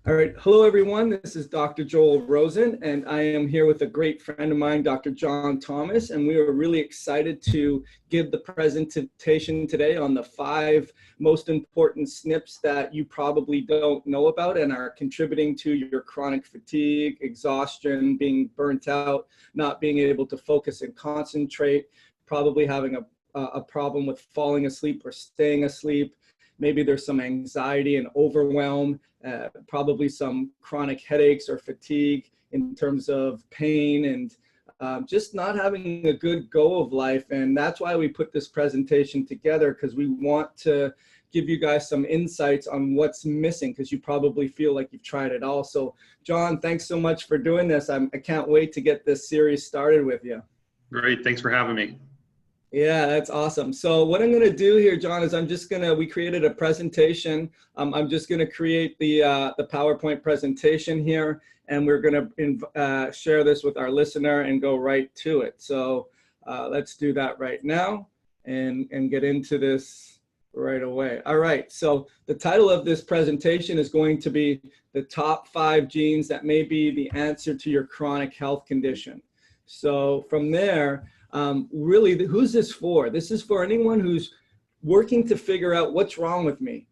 All right. Hello, everyone. This is Dr. Joel Rosen, and I am here with a great friend of mine, Dr. John Thomas, and we are really excited to give the presentation today on the 5 most important SNPs that you probably don't know about and are contributing to your chronic fatigue, exhaustion, being burnt out, not being able to focus and concentrate, probably having a problem with falling asleep or staying asleep. Maybe there's some anxiety and overwhelm, probably some chronic headaches or fatigue in terms of pain and just not having a good go of life. And that's why we put this presentation together, because we want to give you guys some insights on what's missing, because you probably feel like you've tried it all. So John, thanks so much for doing this. I can't wait to get this series started with you. Great, thanks for having me. Yeah, that's awesome. So what I'm going to do here, John, is we created a presentation. I'm just going to create the PowerPoint presentation here, and we're going to share this with our listener and go right to it. So let's do that right now and get into this right away. All right. So the title of this presentation is going to be the top 5 genes that may be the answer to your chronic health condition. So from there, really, who's this for? This is for anyone who's working to figure out what's wrong with me.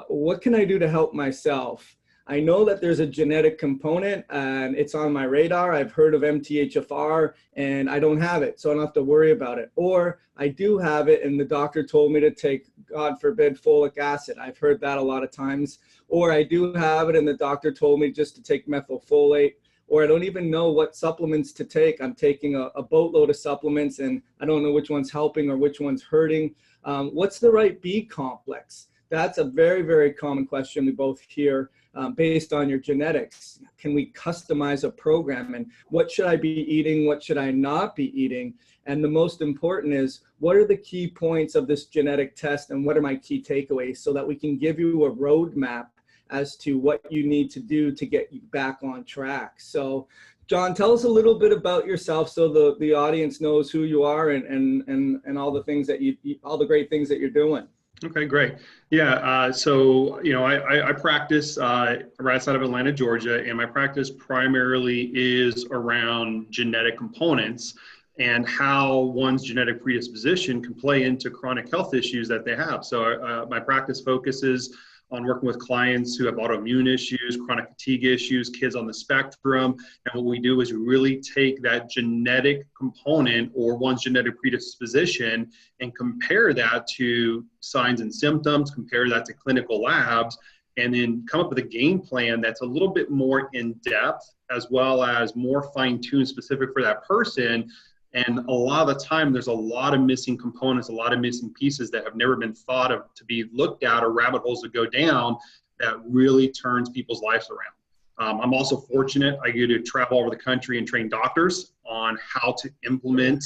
What can I do to help myself? I know that there's a genetic component and it's on my radar. I've heard of MTHFR and I don't have it, so I don't have to worry about it. Or I do have it and the doctor told me to take, God forbid, folic acid. I've heard that a lot of times. Or I do have it and the doctor told me just to take methylfolate. Or I don't even know what supplements to take. I'm taking a boatload of supplements and I don't know which one's helping or which one's hurting. What's the right B complex? That's a very, very common question we both hear based on your genetics. Can we customize a program? And what should I be eating? What should I not be eating? And the most important is, what are the key points of this genetic test and what are my key takeaways, so that we can give you a roadmap as to what you need to do to get you back on track. So John, tell us a little bit about yourself so the audience knows who you are and all the things that all the great things that you're doing. Okay, great. Yeah, so I practice right outside of Atlanta, Georgia, and my practice primarily is around genetic components and how one's genetic predisposition can play into chronic health issues that they have. So my practice focuses on working with clients who have autoimmune issues, chronic fatigue issues, kids on the spectrum. And what we do is we really take that genetic component or one's genetic predisposition and compare that to signs and symptoms, compare that to clinical labs, and then come up with a game plan that's a little bit more in depth, as well as more fine-tuned specific for that person. And a lot of the time, there's a lot of missing components, a lot of missing pieces that have never been thought of to be looked at, or rabbit holes to go down that really turns people's lives around. I'm also fortunate. I get to travel all over the country and train doctors on how to implement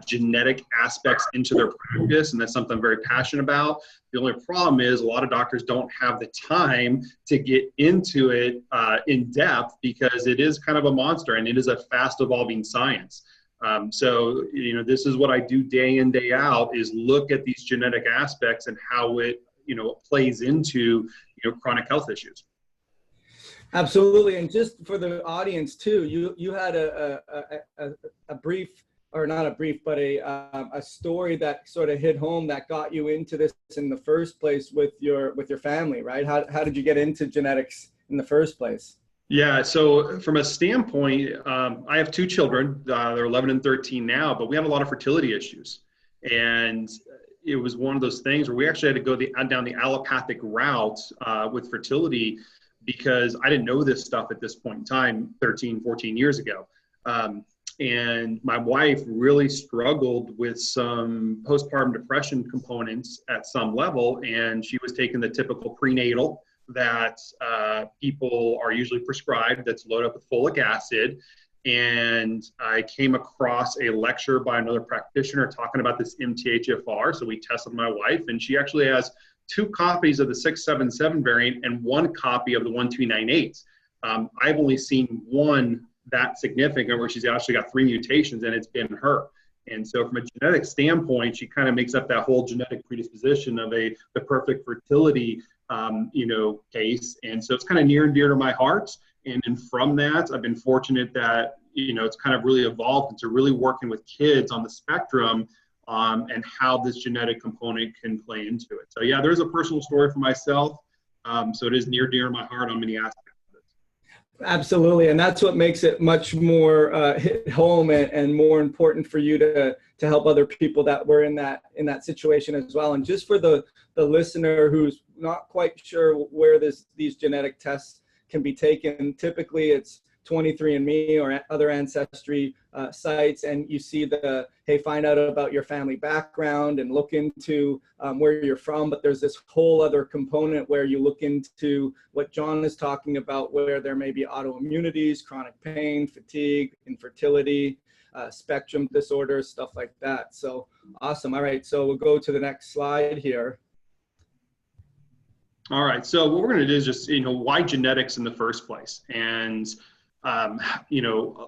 genetic aspects into their practice, and that's something I'm very passionate about. The only problem is a lot of doctors don't have the time to get into it in depth, because it is kind of a monster and it is a fast evolving science. So, this is what I do day in, day out, is look at these genetic aspects and how it, plays into, chronic health issues. Absolutely. And just for the audience too, you had a brief, or not a brief, but a story that sort of hit home that got you into this in the first place with your family, right? How did you get into genetics in the first place? Yeah, so from a standpoint, I have 2 children. They're 11 and 13 now, but we have a lot of fertility issues. And it was one of those things where we actually had to go down the allopathic route with fertility, because I didn't know this stuff at this point in time, 13, 14 years ago. And my wife really struggled with some postpartum depression components at some level, and she was taking the typical prenatal that people are usually prescribed, that's loaded up with folic acid. And I came across a lecture by another practitioner talking about this MTHFR. So we tested my wife, and she actually has 2 copies of the 677 variant and 1 copy of the 1298. I've only seen one that significant where she's actually got 3 mutations, and it's been her. And so from a genetic standpoint, she kind of makes up that whole genetic predisposition of the perfect fertility case. And so it's kind of near and dear to my heart. And from that, I've been fortunate that, it's kind of really evolved into really working with kids on the spectrum and how this genetic component can play into it. So yeah, there's a personal story for myself. So it is near and dear to my heart on many aspects. Absolutely, and that's what makes it much more hit home and more important for you to help other people that were in that situation as well. And just for the listener who's not quite sure where these genetic tests can be taken, typically it's 23andMe or other ancestry sites, and you see hey, find out about your family background and look into where you're from. But there's this whole other component where you look into what John is talking about, where there may be autoimmunities, chronic pain, fatigue, infertility, spectrum disorders, stuff like that. So awesome. All right, so we'll go to the next slide here. All right, so what we're going to do is just, why genetics in the first place? And a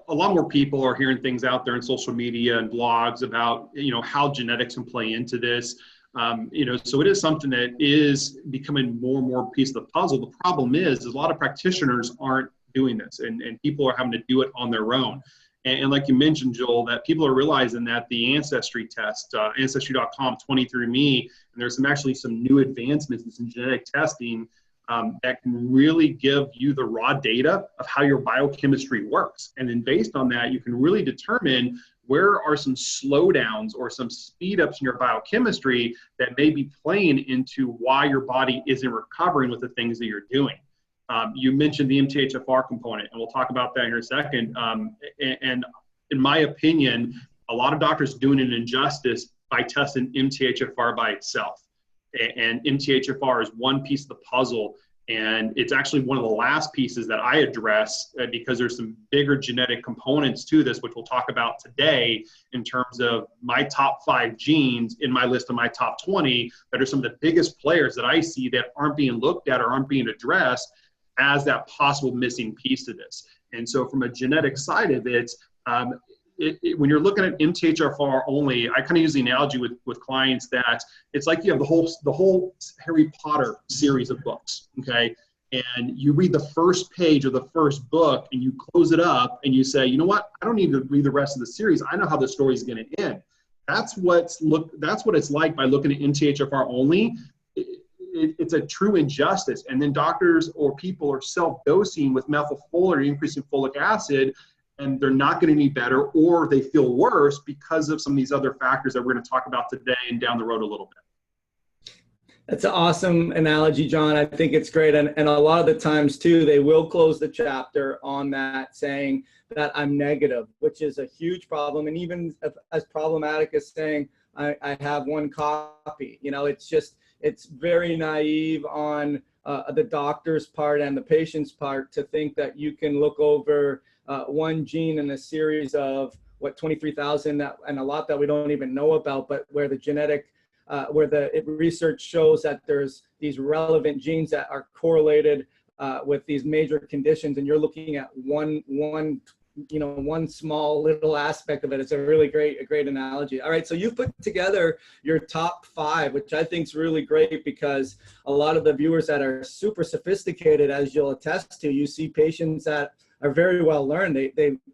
lot more people are hearing things out there in social media and blogs about, how genetics can play into this. So it is something that is becoming more and more piece of the puzzle. The problem is a lot of practitioners aren't doing this, and people are having to do it on their own. And like you mentioned, Joel, that people are realizing that the ancestry test, ancestry.com, 23andMe, and there's actually some new advancements in genetic testing that can really give you the raw data of how your biochemistry works. And then based on that, you can really determine where are some slowdowns or some speed ups in your biochemistry that may be playing into why your body isn't recovering with the things that you're doing. You mentioned the MTHFR component, and we'll talk about that in a second. And in my opinion, a lot of doctors doing an injustice by testing MTHFR by itself. And MTHFR is one piece of the puzzle, and it's actually one of the last pieces that I address because there's some bigger genetic components to this, which we'll talk about today in terms of my top 5 genes in my list of my top 20 that are some of the biggest players that I see that aren't being looked at or aren't being addressed as that possible missing piece to this. And so from a genetic side of it, when you're looking at MTHFR only, I kind of use the analogy with clients that it's like you have the whole Harry Potter series of books, okay? And you read the first page of the first book and you close it up and you say, you know what? I don't need to read the rest of the series. I know how the story is going to end. That's what it's like by looking at MTHFR only. It's a true injustice. And then doctors or people are self-dosing with methylfolate, increasing folic acid, and they're not getting any better, or they feel worse because of some of these other factors that we're going to talk about today and down the road a little bit. That's an awesome analogy, John. I think it's great. And a lot of the times too, they will close the chapter on that saying that I'm negative, which is a huge problem. And even as problematic as saying I have one copy, it's very naive on the doctor's part and the patient's part to think that you can look over one gene in a series of 23,000 and a lot that we don't even know about, but where the genetic, research shows that there's these relevant genes that are correlated with these major conditions, and you're looking at one small little aspect of it. It's a great analogy. All right, so you put together your top 5, which I think is really great because a lot of the viewers that are super sophisticated, as you'll attest to, you see patients that are very well learned.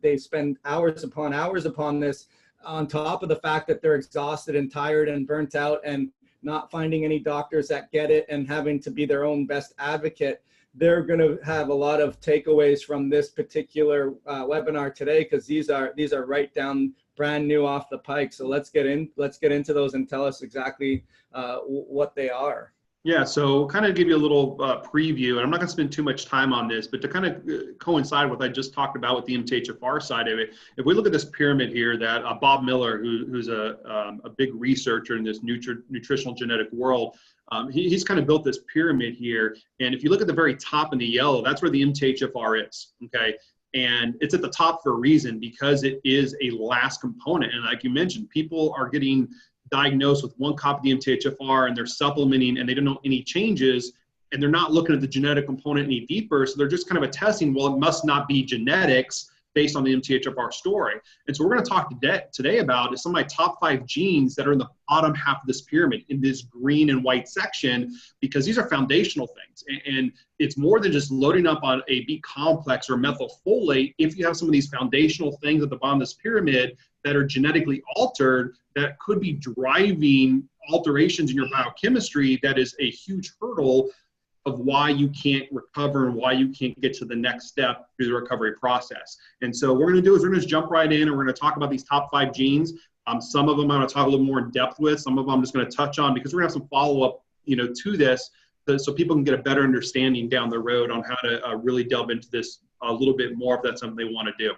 They spend hours upon this, on top of the fact that they're exhausted and tired and burnt out and not finding any doctors that get it and having to be their own best advocate. They're going to have a lot of takeaways from this particular webinar today, because these are right down brand new off the pike. So let's get into those and tell us exactly what they are. Yeah, so kind of give you a little preview, and I'm not going to spend too much time on this, but to kind of coincide with what I just talked about with the MTHFR side of it, if we look at this pyramid here that Bob Miller, who's a big researcher in this nutritional genetic world, he's kind of built this pyramid here. And if you look at the very top in the yellow, that's where the MTHFR is, okay? And it's at the top for a reason, because it is a last component. And like you mentioned, people are getting diagnosed with one copy of the MTHFR and they're supplementing and they don't know any changes, and they're not looking at the genetic component any deeper. So they're just kind of attesting, well, it must not be genetics based on the MTHFR story. And so we're going to talk today about some of my top 5 genes that are in the bottom half of this pyramid in this green and white section, because these are foundational things. And it's more than just loading up on a B complex or methylfolate. If you have some of these foundational things at the bottom of this pyramid that are genetically altered, that could be driving alterations in your biochemistry, that is a huge hurdle of why you can't recover and why you can't get to the next step through the recovery process. And so what we're going to do is we're going to jump right in, and we're going to talk about these top 5 genes. Some of them I'm going to talk a little more in depth with. Some of them I'm just going to touch on, because we're going to have some follow-up, to this, so people can get a better understanding down the road on how to really delve into this a little bit more if that's something they want to do.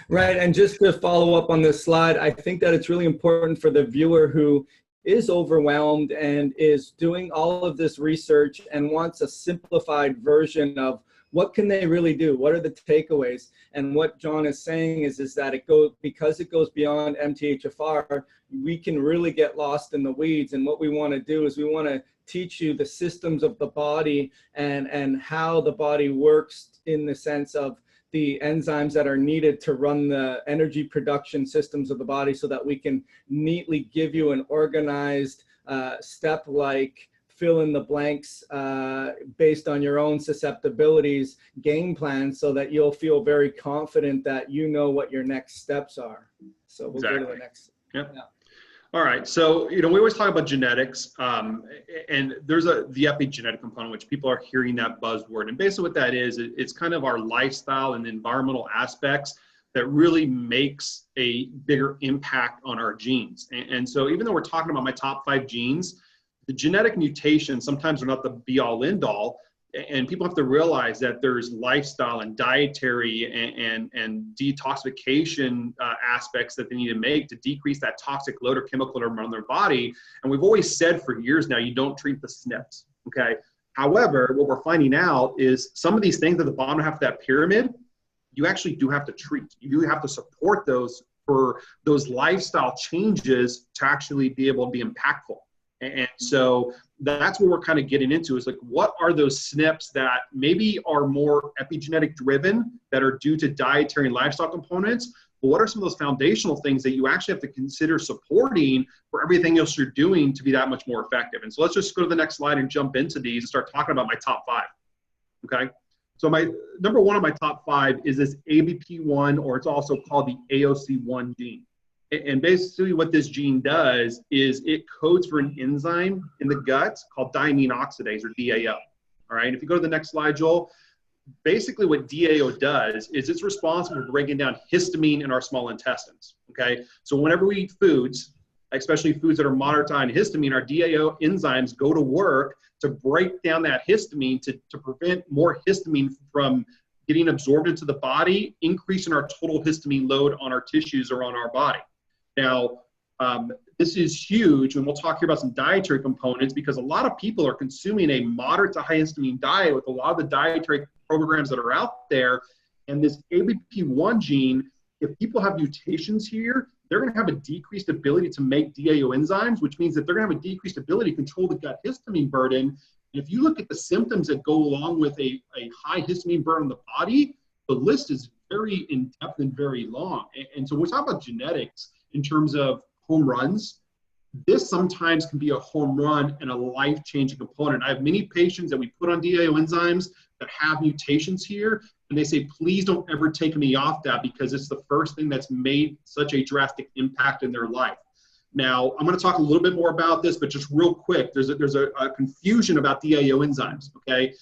Right, and just to follow up on this slide, I think that it's really important for the viewer who is overwhelmed and is doing all of this research and wants a simplified version of what can they really do, what are the takeaways. And what John is saying is that because it goes beyond MTHFR, we can really get lost in the weeds. And what we want to do is we want to teach you the systems of the body and how the body works, in the sense of the enzymes that are needed to run the energy production systems of the body, so that we can neatly give you an organized step-like fill in the blanks based on your own susceptibilities game plan, so that you'll feel very confident that you know what your next steps are. So we'll go to the next. Yep. Yeah. All right, so we always talk about genetics, and there's the epigenetic component, which people are hearing that buzzword. And basically what that is, it's kind of our lifestyle and environmental aspects that really makes a bigger impact on our genes. And so even though we're talking about my top 5 genes, the genetic mutations sometimes are not the be-all, end-all. And people have to realize that there's lifestyle and dietary and detoxification aspects that they need to make to decrease that toxic load or chemical around their body. And we've always said for years now, you don't treat the SNPs, okay? However, what we're finding out is some of these things at the bottom half of that pyramid, you actually do have to treat. You do have to support those for those lifestyle changes to actually be able to be impactful. And so that's what we're kind of getting into, is like, what are those SNPs that maybe are more epigenetic driven, that are due to dietary and lifestyle components, but what are some of those foundational things that you actually have to consider supporting for everything else you're doing to be that much more effective? And so let's just go to the next slide and jump into these and start talking about my top 5, okay? So my number 1 on my top 5 is this ABP1, or it's also called the AOC1 gene. And basically what this gene does is it codes for an enzyme in the gut called diamine oxidase, or DAO. All right, if you go to the next slide, Joel, basically what DAO does is it's responsible for breaking down histamine in our small intestines, okay? So whenever we eat foods, especially foods that are moderate to high in histamine, our DAO enzymes go to work to break down that histamine to prevent more histamine from getting absorbed into the body, increasing our total histamine load on our tissues or on our body. Now, this is huge, and we'll talk here about some dietary components, because a lot of people are consuming a moderate to high histamine diet with a lot of the dietary programs that are out there. And this ABP1 gene, if people have mutations here, they're going to have a decreased ability to make DAO enzymes, which means that they're going to have a decreased ability to control the gut histamine burden. And if you look at the symptoms that go along with a high histamine burden on the body, the list is very in-depth and very long. And so when we talk about genetics, in terms of home runs, this sometimes can be a home run and a life-changing component. I have many patients that we put on DAO enzymes that have mutations here, and they say, please don't ever take me off that, because it's the first thing that's made such a drastic impact in their life. Now, I'm going to talk a little bit more about this, but just real quick, there's a confusion about DAO enzymes, okay?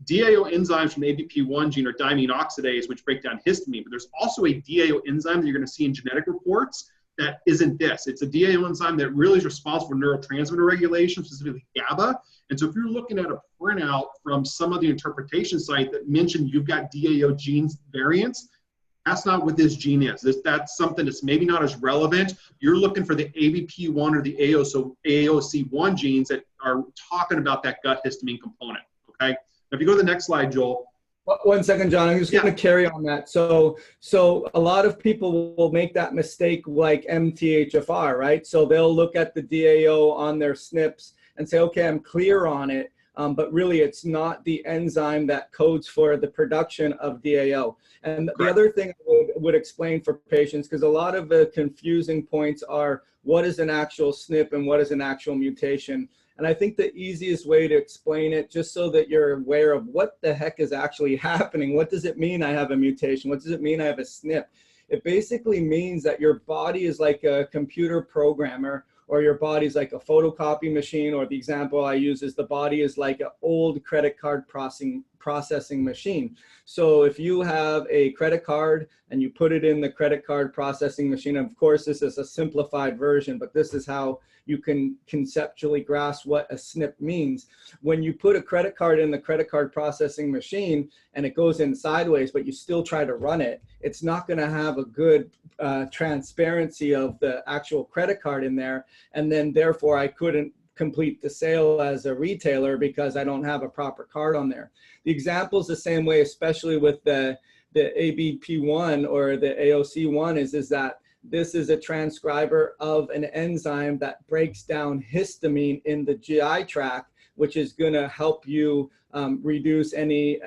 DAO enzymes from the ABP1 gene are diamine oxidase, which break down histamine, but there's also a DAO enzyme that you're going to see in genetic reports that isn't this. It's a DAO enzyme that really is responsible for neurotransmitter regulation, specifically GABA. And so if you're looking at a printout from some of the interpretation site that mentioned you've got DAO genes variants, that's not what this gene is. That's something that's maybe not as relevant. You're looking for the ABP1 or the AOC1 genes that are talking about that gut histamine component, okay? Now, if you go to the next slide, Joel. 1 second, John. I'm just going to carry on that. So a lot of people will make that mistake like MTHFR, right? So they'll look at the DAO on their SNPs and say, okay, I'm clear on it. but really it's not the enzyme that codes for the production of DAO. And the other thing I would explain for patients, because a lot of the confusing points are what is an actual SNP and what is an actual mutation. And I think the easiest way to explain it, just so that you're aware of what the heck is actually happening, what does it mean I have a mutation? What does it mean I have a SNP? It basically means that your body is like a computer programmer, or your body's like a photocopy machine, or the example I use is the body is like an old credit card processing machine. So if you have a credit card and you put it in the credit card processing machine, of course this is a simplified version, but this is how you can conceptually grasp what a SNP means. When you put a credit card in the credit card processing machine and it goes in sideways, but you still try to run it, it's not going to have a good transparency of the actual credit card in there. And then therefore I couldn't complete the sale as a retailer because I don't have a proper card on there. The example is the same way, especially with the ABP1 or the AOC1 is that this is a transcriber of an enzyme that breaks down histamine in the GI tract, which is going to help you reduce any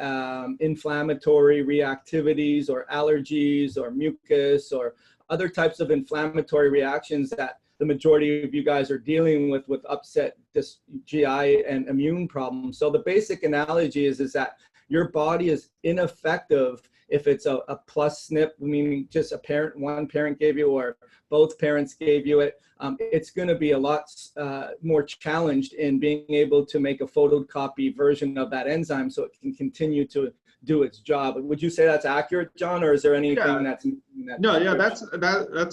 inflammatory reactivities or allergies or mucus or other types of inflammatory reactions that the majority of you guys are dealing with upset this GI and immune problems. So the basic analogy is that your body is ineffective if it's a plus SNP, meaning just a parent, one parent gave you or both parents gave you it. It's going to be a lot more challenged in being able to make a photocopy version of that enzyme so it can continue to do its job. Would you say that's accurate, John, or is there anything that's no? Yeah, that's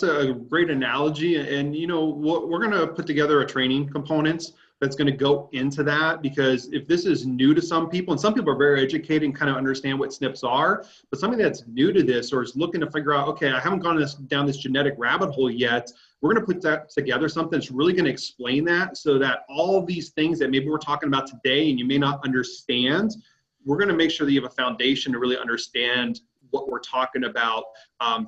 a great analogy, and you know we're going to put together a training components that's going to go into that, because if this is new to some people, and some people are very educated and kind of understand what SNPs are, but somebody that's new to this or is looking to figure out, okay, I haven't gone down this genetic rabbit hole yet, we're going to put that together, something that's really going to explain that, so that all these things that maybe we're talking about today and you may not understand, we're going to make sure that you have a foundation to really understand what we're talking about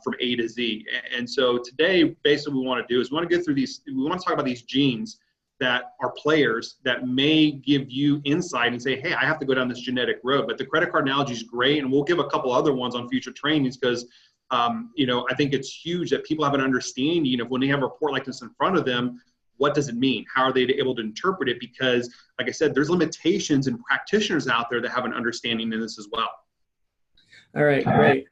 from A to Z. And so today, basically what we want to do is we want to get through these, we want to talk about these genes that are players that may give you insight and say, hey, I have to go down this genetic road. But the credit card analogy is great, and we'll give a couple other ones on future trainings, because you know, I think it's huge that people have an understanding of when they have a report like this in front of them, what does it mean? How are they able to interpret it? Because like I said, there's limitations and practitioners out there that have an understanding in this as well. All right, great.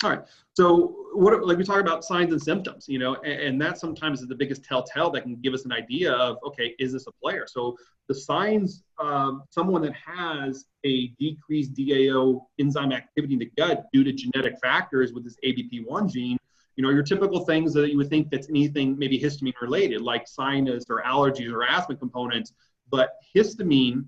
All right. So what, like we talk about signs and symptoms, you know, and that sometimes is the biggest telltale that can give us an idea of, okay, is this a player? So the signs, someone that has a decreased DAO enzyme activity in the gut due to genetic factors with this ABP1 gene, you know, your typical things that you would think that's anything maybe histamine related, like sinus or allergies or asthma components, but histamine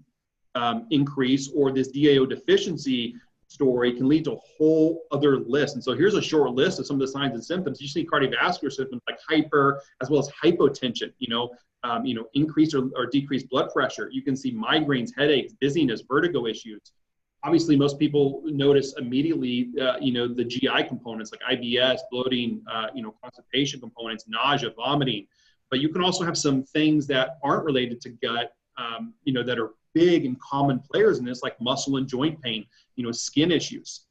increase or this DAO deficiency story can lead to a whole other list. And so here's a short list of some of the signs and symptoms. You see cardiovascular symptoms like hyper, as well as hypotension, increased or decreased blood pressure. You can see migraines, headaches, dizziness, vertigo issues. Obviously, most people notice immediately, the GI components like IBS, bloating, constipation components, nausea, vomiting. But you can also have some things that aren't related to gut, that are big and common players in this, like muscle and joint pain, skin issues.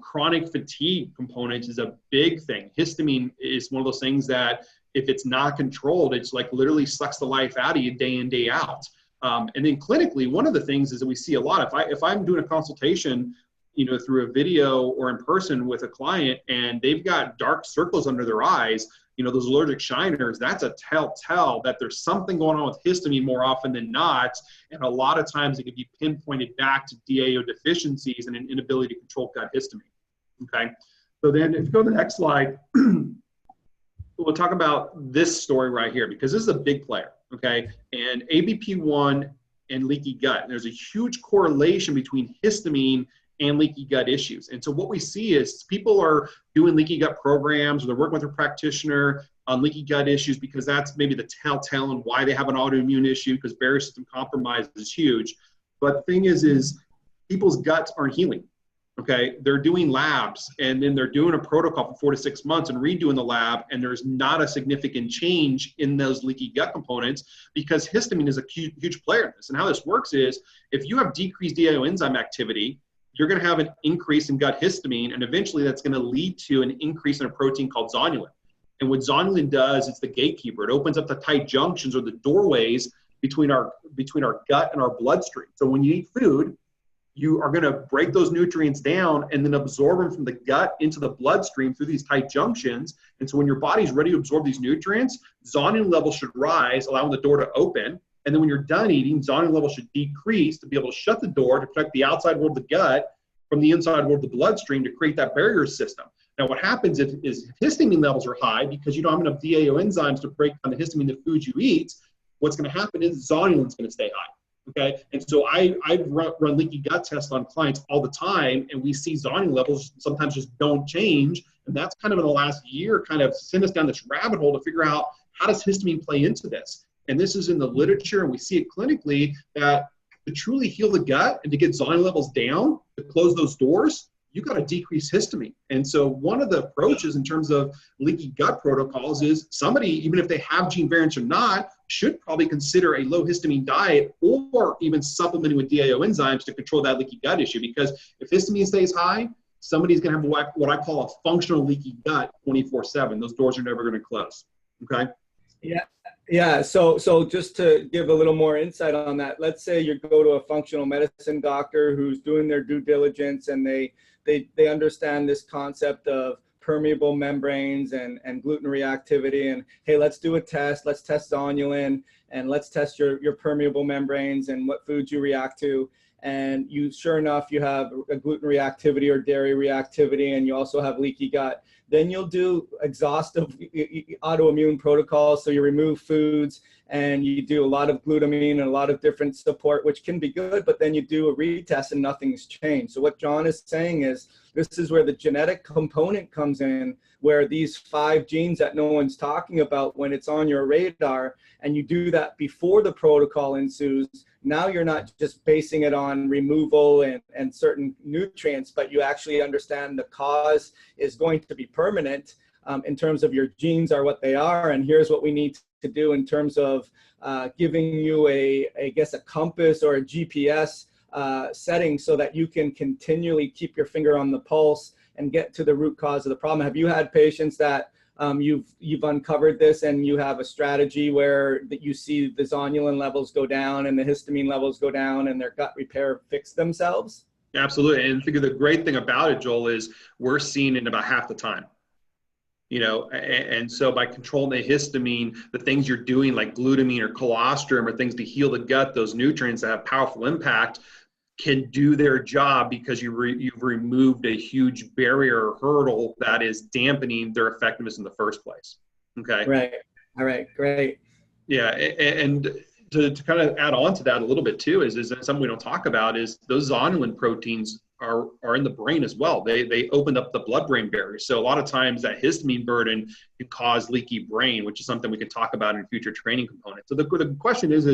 Chronic fatigue components is a big thing. Histamine is one of those things that if it's not controlled, it's like literally sucks the life out of you day in, day out. And then clinically, one of the things is that we see a lot, if I'm doing a consultation, through a video or in person with a client and they've got dark circles under their eyes, those allergic shiners, that's a telltale that there's something going on with histamine more often than not. And a lot of times it can be pinpointed back to DAO deficiencies and an inability to control gut histamine. Okay. So then if you go to the next slide, we'll talk about this story right here, because this is a big player. Okay. And ABP1 and leaky gut, there's a huge correlation between histamine and leaky gut issues. And so what we see is people are doing leaky gut programs, or they're working with a practitioner on leaky gut issues because that's maybe the telltale and why they have an autoimmune issue, because barrier system compromise is huge. But the thing is people's guts aren't healing. Okay, they're doing labs, and then they're doing a protocol for 4 to 6 months and redoing the lab, and there's not a significant change in those leaky gut components because histamine is a huge player in this. And how this works is if you have decreased DIO enzyme activity, you're going to have an increase in gut histamine, and eventually that's going to lead to an increase in a protein called zonulin. And what zonulin does, it's the gatekeeper. It opens up the tight junctions or the doorways between our gut and our bloodstream. So when you eat food, you are going to break those nutrients down and then absorb them from the gut into the bloodstream through these tight junctions. And so when your body's ready to absorb these nutrients, zonulin levels should rise, allowing the door to open. And then when you're done eating, zonulin levels should decrease to be able to shut the door to protect the outside world of the gut from the inside world of the bloodstream to create that barrier system. Now, what happens is if histamine levels are high because you don't have enough DAO enzymes to break down the histamine in the food you eat, what's going to happen is zonulin's going to stay high. Okay, and so I run leaky gut tests on clients all the time, and we see zonulin levels sometimes just don't change, and that's kind of in the last year kind of sent us down this rabbit hole to figure out how does histamine play into this. And this is in the literature, and we see it clinically that to truly heal the gut and to get zonulin levels down, to close those doors, you got to decrease histamine. And so one of the approaches in terms of leaky gut protocols is somebody, even if they have gene variants or not, should probably consider a low histamine diet or even supplementing with DAO enzymes to control that leaky gut issue. Because if histamine stays high, somebody's going to have what I call a functional leaky gut 24/7. Those doors are never going to close. Okay. Yeah. So just to give a little more insight on that, let's say you go to a functional medicine doctor who's doing their due diligence and they understand this concept of permeable membranes and gluten reactivity, and hey, let's do a test. Let's test zonulin and let's test your permeable membranes and what foods you react to. And you, sure enough, you have a gluten reactivity or dairy reactivity, and you also have leaky gut. Then you'll do exhaustive autoimmune protocols. So you remove foods and you do a lot of glutamine and a lot of different support, which can be good, but then you do a retest and nothing's changed. So what John is saying is this is where the genetic component comes in, where these 5 genes that no one's talking about, when it's on your radar and you do that before the protocol ensues, now you're not just basing it on removal and certain nutrients, but you actually understand the cause is going to be permanent in terms of your genes are what they are. And here's what we need to do in terms of giving you I guess a compass or a GPS setting so that you can continually keep your finger on the pulse and get to the root cause of the problem. Have you had patients that you've uncovered this and you have a strategy where that you see the zonulin levels go down and the histamine levels go down and their gut repair fix themselves? Absolutely. And I think the great thing about it, Joel, is we're seeing it in about half the time. You know, and so by controlling the histamine, the things you're doing like glutamine or colostrum or things to heal the gut, those nutrients that have powerful impact can do their job because you've removed a huge barrier or hurdle that is dampening their effectiveness in the first place. Okay. Right. All right. Great. Yeah. And to kind of add on to that a little bit too, is something we don't talk about is those zonulin proteins are in the brain as well. They opened up the blood-brain barrier. So a lot of times that histamine burden can cause leaky brain, which is something we can talk about in future training components. So the question is,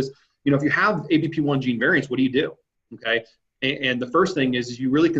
you know, if you have ABP1 gene variants, what do you do? Okay. And the first thing is you really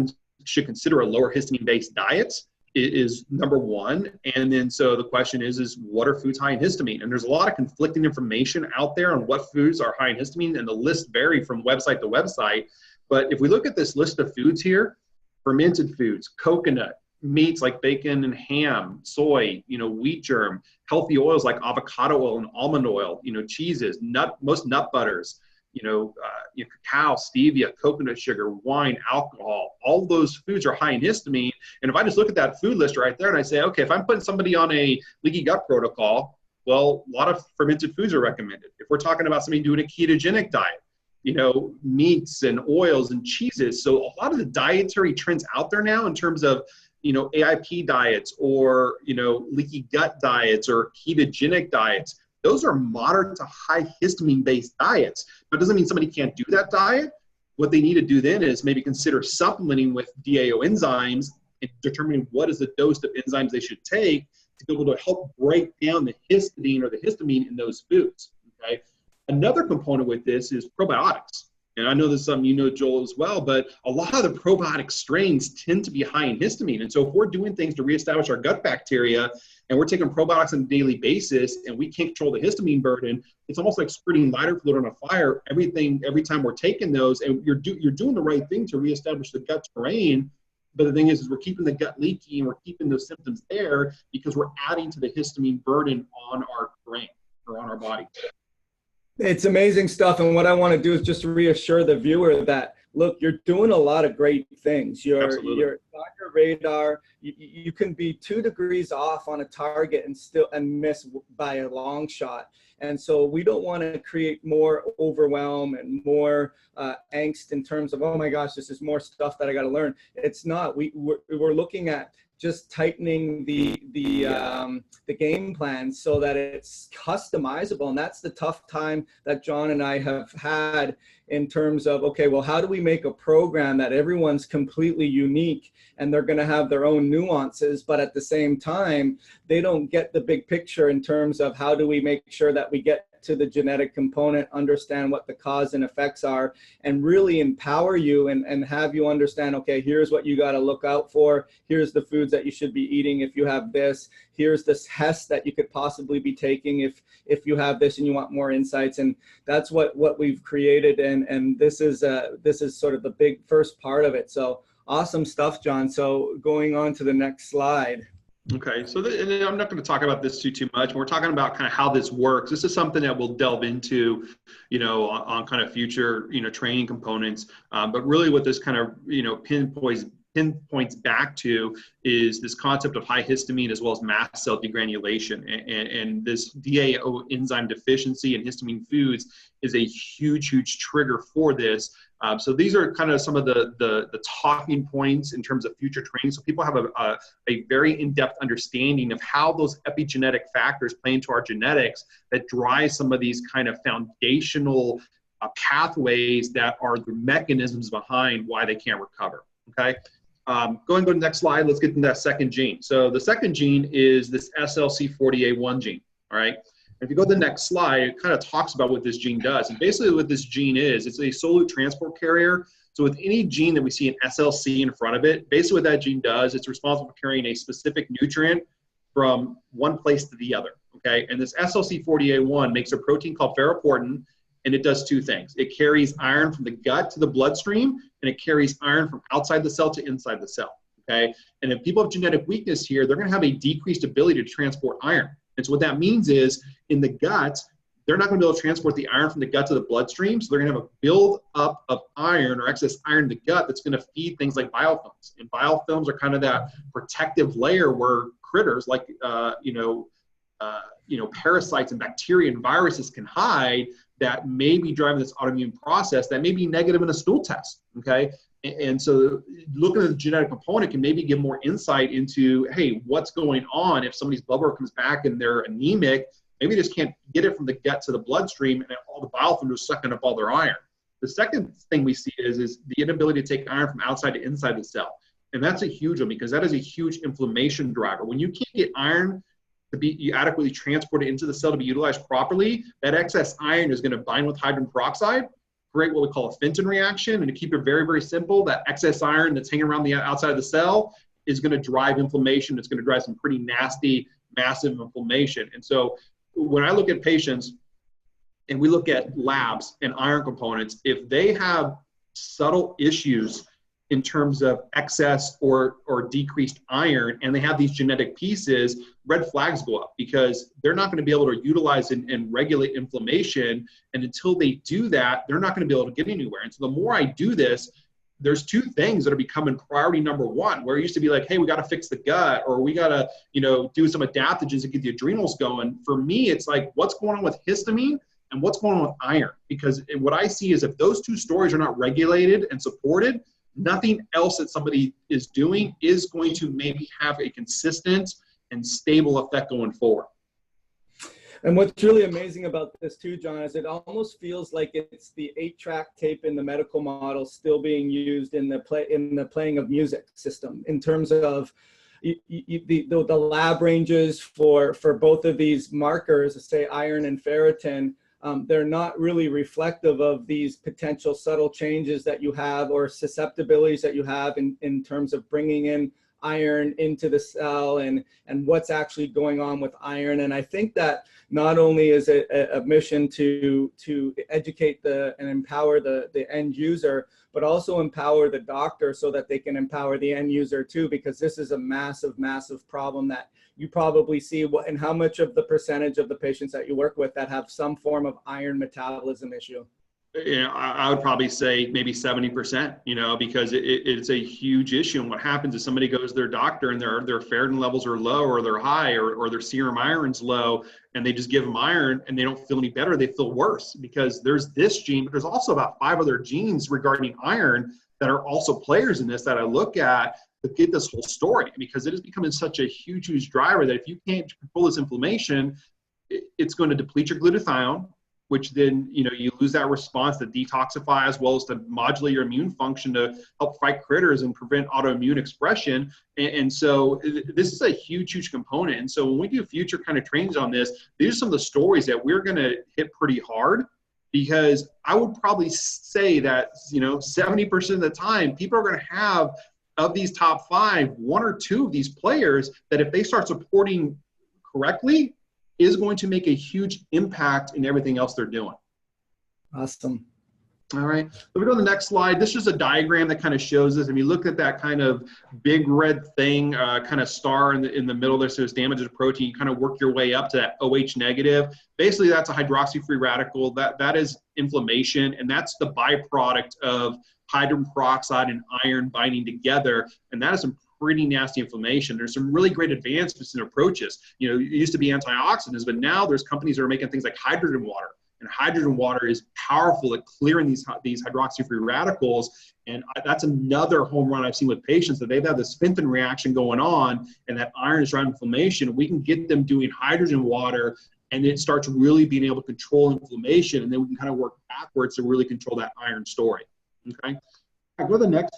should consider a lower histamine-based diet is number one. And then so the question is what are foods high in histamine? And there's a lot of conflicting information out there on what foods are high in histamine, and the lists vary from website to website. But if we look at this list of foods here, fermented foods, coconut, meats like bacon and ham, soy, you know, wheat germ, healthy oils like avocado oil and almond oil, you know, cheeses, most nut butters, cacao, stevia, coconut sugar, wine, alcohol, all those foods are high in histamine. And if I just look at that food list right there and I say, okay, if I'm putting somebody on a leaky gut protocol, well, a lot of fermented foods are recommended. If we're talking about somebody doing a ketogenic diet, you know, meats and oils and cheeses. So a lot of the dietary trends out there now in terms of, you know, AIP diets or, you know, leaky gut diets or ketogenic diets, those are moderate to high histamine based diets. But it doesn't mean somebody can't do that diet. What they need to do then is maybe consider supplementing with DAO enzymes and determining what is the dose of enzymes they should take to be able to help break down the histidine or the histamine in those foods. Okay. Another component with this is probiotics. and I know this is something you know, Joel, as well, but a lot of the probiotic strains tend to be high in histamine. And so if we're doing things to reestablish our gut bacteria and we're taking probiotics on a daily basis and we can't control the histamine burden, it's almost like squirting lighter fluid on a fire every time we're taking those. And you're doing the right thing to reestablish the gut terrain. But the thing is we're keeping the gut leaky and we're keeping those symptoms there because we're adding to the histamine burden on our brain or on our body. It's amazing stuff. And what I want to do is just reassure the viewer that, look, you're doing a lot of great things. You're on your radar. You can be 2 degrees off on a target and miss by a long shot. And so we don't want to create more overwhelm and more angst in terms of, oh my gosh, this is more stuff that I got to learn. It's not. We're looking at just tightening the game plan so that it's customizable. And that's the tough time that John and I have had in terms of, okay, well, how do we make a program that everyone's completely unique and they're going to have their own nuances, but at the same time, they don't get the big picture in terms of how do we make sure that we get to the genetic component, understand what the cause and effects are, and really empower you and have you understand, okay, here's what you got to look out for. Here's the foods that you should be eating if you have this. Here's this test that you could possibly be taking if you have this and you want more insights. And that's what we've created. And this is sort of the big first part of it. So awesome stuff, John. So going on to the next slide. Okay, so and I'm not going to talk about this too much. We're talking about kind of how this works. This is something that we'll delve into, on kind of future, training components. But really what this kind of, pinpoints back to is this concept of high histamine as well as mast cell degranulation. And this DAO enzyme deficiency in histamine foods is a huge trigger for this. So these are kind of some of the talking points in terms of future training. So people have a very in-depth understanding of how those epigenetic factors play into our genetics that drive some of these kind of foundational pathways that are the mechanisms behind why they can't recover, okay? Go to the next slide. Let's get into that second gene. So the second gene is this SLC40A1 gene, all right? If you go to the next slide, it kind of talks about what this gene does. And basically what this gene is, it's a solute transport carrier. So with any gene that we see an SLC in front of it, basically what that gene does, it's responsible for carrying a specific nutrient from one place to the other, okay? And this SLC40A1 makes a protein called ferroportin, and it does 2 things. It carries iron from the gut to the bloodstream, and it carries iron from outside the cell to inside the cell, okay? And if people have genetic weakness here, they're gonna have a decreased ability to transport iron. And so what that means is in the gut, they're not going to be able to transport the iron from the gut to the bloodstream. So they're going to have a build up of iron or excess iron in the gut that's going to feed things like biofilms. And biofilms are kind of that protective layer where critters like, parasites and bacteria and viruses can hide that may be driving this autoimmune process that may be negative in a stool test, okay? And so looking at the genetic component can maybe give more insight into, hey, what's going on if somebody's blood work comes back and they're anemic, maybe they just can't get it from the gut to the bloodstream and all the biofilm is sucking up all their iron. The second thing we see is the inability to take iron from outside to inside the cell. And that's a huge one because that is a huge inflammation driver. When you can't get iron to be adequately transported into the cell to be utilized properly, that excess iron is going to bind with hydrogen peroxide, create what we call a Fenton reaction. And to keep it very, very simple, that excess iron that's hanging around the outside of the cell is going to drive inflammation. It's going to drive some pretty nasty, massive inflammation. And so when I look at patients and we look at labs and iron components, if they have subtle issues in terms of excess or decreased iron, and they have these genetic pieces, red flags go up because they're not going to be able to utilize and regulate inflammation. And until they do that, they're not going to be able to get anywhere. And so the more I do this, there's 2 things that are becoming priority number 1, where it used to be like, hey, we got to fix the gut, or we got to, do some adaptogens to get the adrenals going. For me, it's like, what's going on with histamine and what's going on with iron? Because what I see is if those 2 stories are not regulated and supported, nothing else that somebody is doing is going to maybe have a consistent and stable effect going forward. And what's really amazing about this too, John, is it almost feels like it's the 8-track tape in the medical model still being used in the playing of music system in terms of the lab ranges for both of these markers, say iron and ferritin, they're not really reflective of these potential subtle changes that you have or susceptibilities that you have in terms of bringing in iron into the cell and what's actually going on with iron. And I think that not only is it a mission to educate and empower the end user, but also empower the doctor so that they can empower the end user too, because this is a massive, massive problem that you probably see. And how much of the percentage of the patients that you work with that have some form of iron metabolism issue? You know, I would probably say maybe 70%, you know, because it's a huge issue. And what happens is somebody goes to their doctor and their ferritin levels are low or they're high or their serum iron's low, and they just give them iron and they don't feel any better. They feel worse because there's this gene, but there's also about 5 other genes regarding iron that are also players in this that I look at to get this whole story, because it is becoming such a huge, huge driver that if you can't control this inflammation, it's going to deplete your glutathione, which then, you know, you lose that response to detoxify as well as to modulate your immune function to help fight critters and prevent autoimmune expression. And so this is a huge, huge component. And so when we do future kind of trainings on this, these are some of the stories that we're going to hit pretty hard, because I would probably say that, you know, 70% of the time, people are going to have, of these top 5, 1 or 2 of these players that if they start supporting correctly, is going to make a huge impact in everything else they're doing. Awesome. All right, let me go to the next slide. This is a diagram that kind of shows this. If you look at that kind of big red thing, kind of star in the middle there says damage to protein, you kind of work your way up to that OH negative. Basically, that's a hydroxy-free radical. That is inflammation, and that's the byproduct of hydrogen peroxide and iron binding together, and that is some pretty nasty inflammation. There's some really great advancements in approaches. You know, it used to be antioxidants, but now there's companies that are making things like hydrogen water. And hydrogen water is powerful at clearing these hydroxy-free radicals. And that's another home run I've seen with patients, that they've had the spinton reaction going on and that iron is driving inflammation. We can get them doing hydrogen water, and it starts really being able to control inflammation. And then we can kind of work backwards to really control that iron story. Okay. I'll go to the next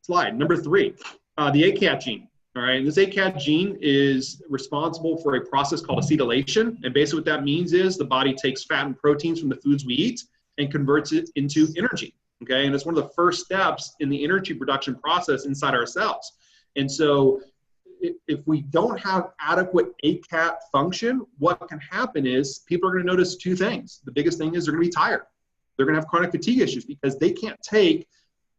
slide, number 3. The ACAT gene, all right? And this ACAT gene is responsible for a process called acetylation. And basically what that means is the body takes fat and proteins from the foods we eat and converts it into energy, okay? And it's one of the first steps in the energy production process inside our cells. And so if we don't have adequate ACAT function, what can happen is people are gonna notice 2 things. The biggest thing is they're gonna be tired. They're gonna have chronic fatigue issues because they can't take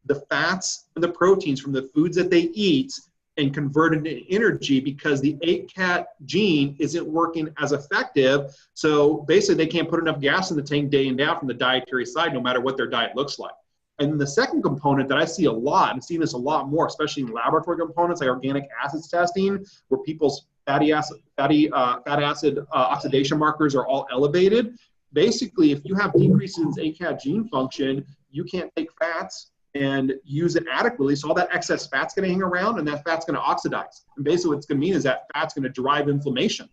the fats and the proteins from the foods that they eat and convert it into energy, because the ACAT gene isn't working as effective. So basically they can't put enough gas in the tank day in day out from the dietary side, no matter what their diet looks like. And then the second component that I see a lot, and seeing this a lot more, especially in laboratory components like organic acids testing, where people's fat acid oxidation markers are all elevated. Basically, if you have decreases in ACAT gene function, you can't take fats and use it adequately. So all that excess fat's gonna hang around, and that fat's gonna oxidize. And basically what it's gonna mean is that fat's gonna drive inflammation.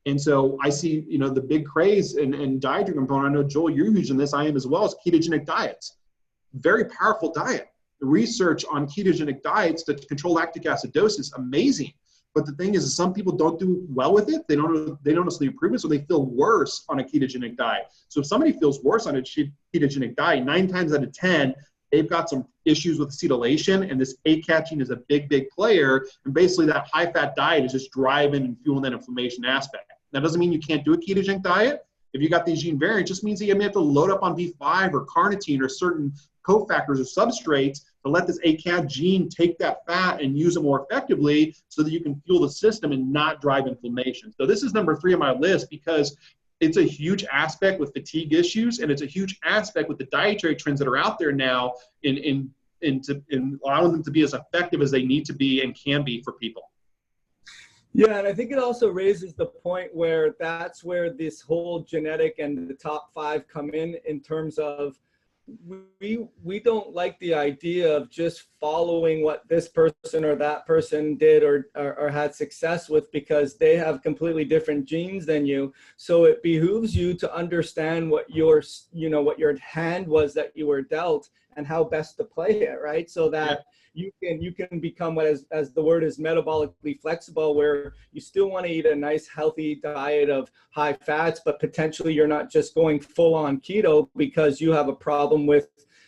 And so I see, you know, the big craze in dietary component, I know Joel, you're using this, I am as well, is ketogenic diets. Very powerful diet. The research on ketogenic diets to control lactic acidosis, amazing. But the thing is some people don't do well with it. They don't notice the improvement, so they feel worse on a ketogenic diet. So if somebody feels worse on a ketogenic diet, 9 times out of 10, they've got some issues with acetylation, and this ACAT gene is a big, big player. And basically that high-fat diet is just driving and fueling that inflammation aspect. That doesn't mean you can't do a ketogenic diet. If you got these gene variants, it just means that you may have to load up on B5 or carnitine or certain cofactors or substrates to let this ACAT gene take that fat and use it more effectively so that you can fuel the system and not drive inflammation. So this is number 3 on my list, because it's a huge aspect with fatigue issues, and it's a huge aspect with the dietary trends that are out there now in allowing them to be as effective as they need to be and can be for people. Yeah, and I think it also raises the point where that's where this whole genetic and the top 5 come in terms of we don't like the idea of just following what this person or that person did or had success with, because they have completely different genes than you. So it behooves you to understand what your hand was that you were dealt, and how best to play it, right? So that you can become what, as the word is, metabolically flexible, where you still want to eat a nice healthy diet of high fats, but potentially you're not just going full on keto because you have a problem with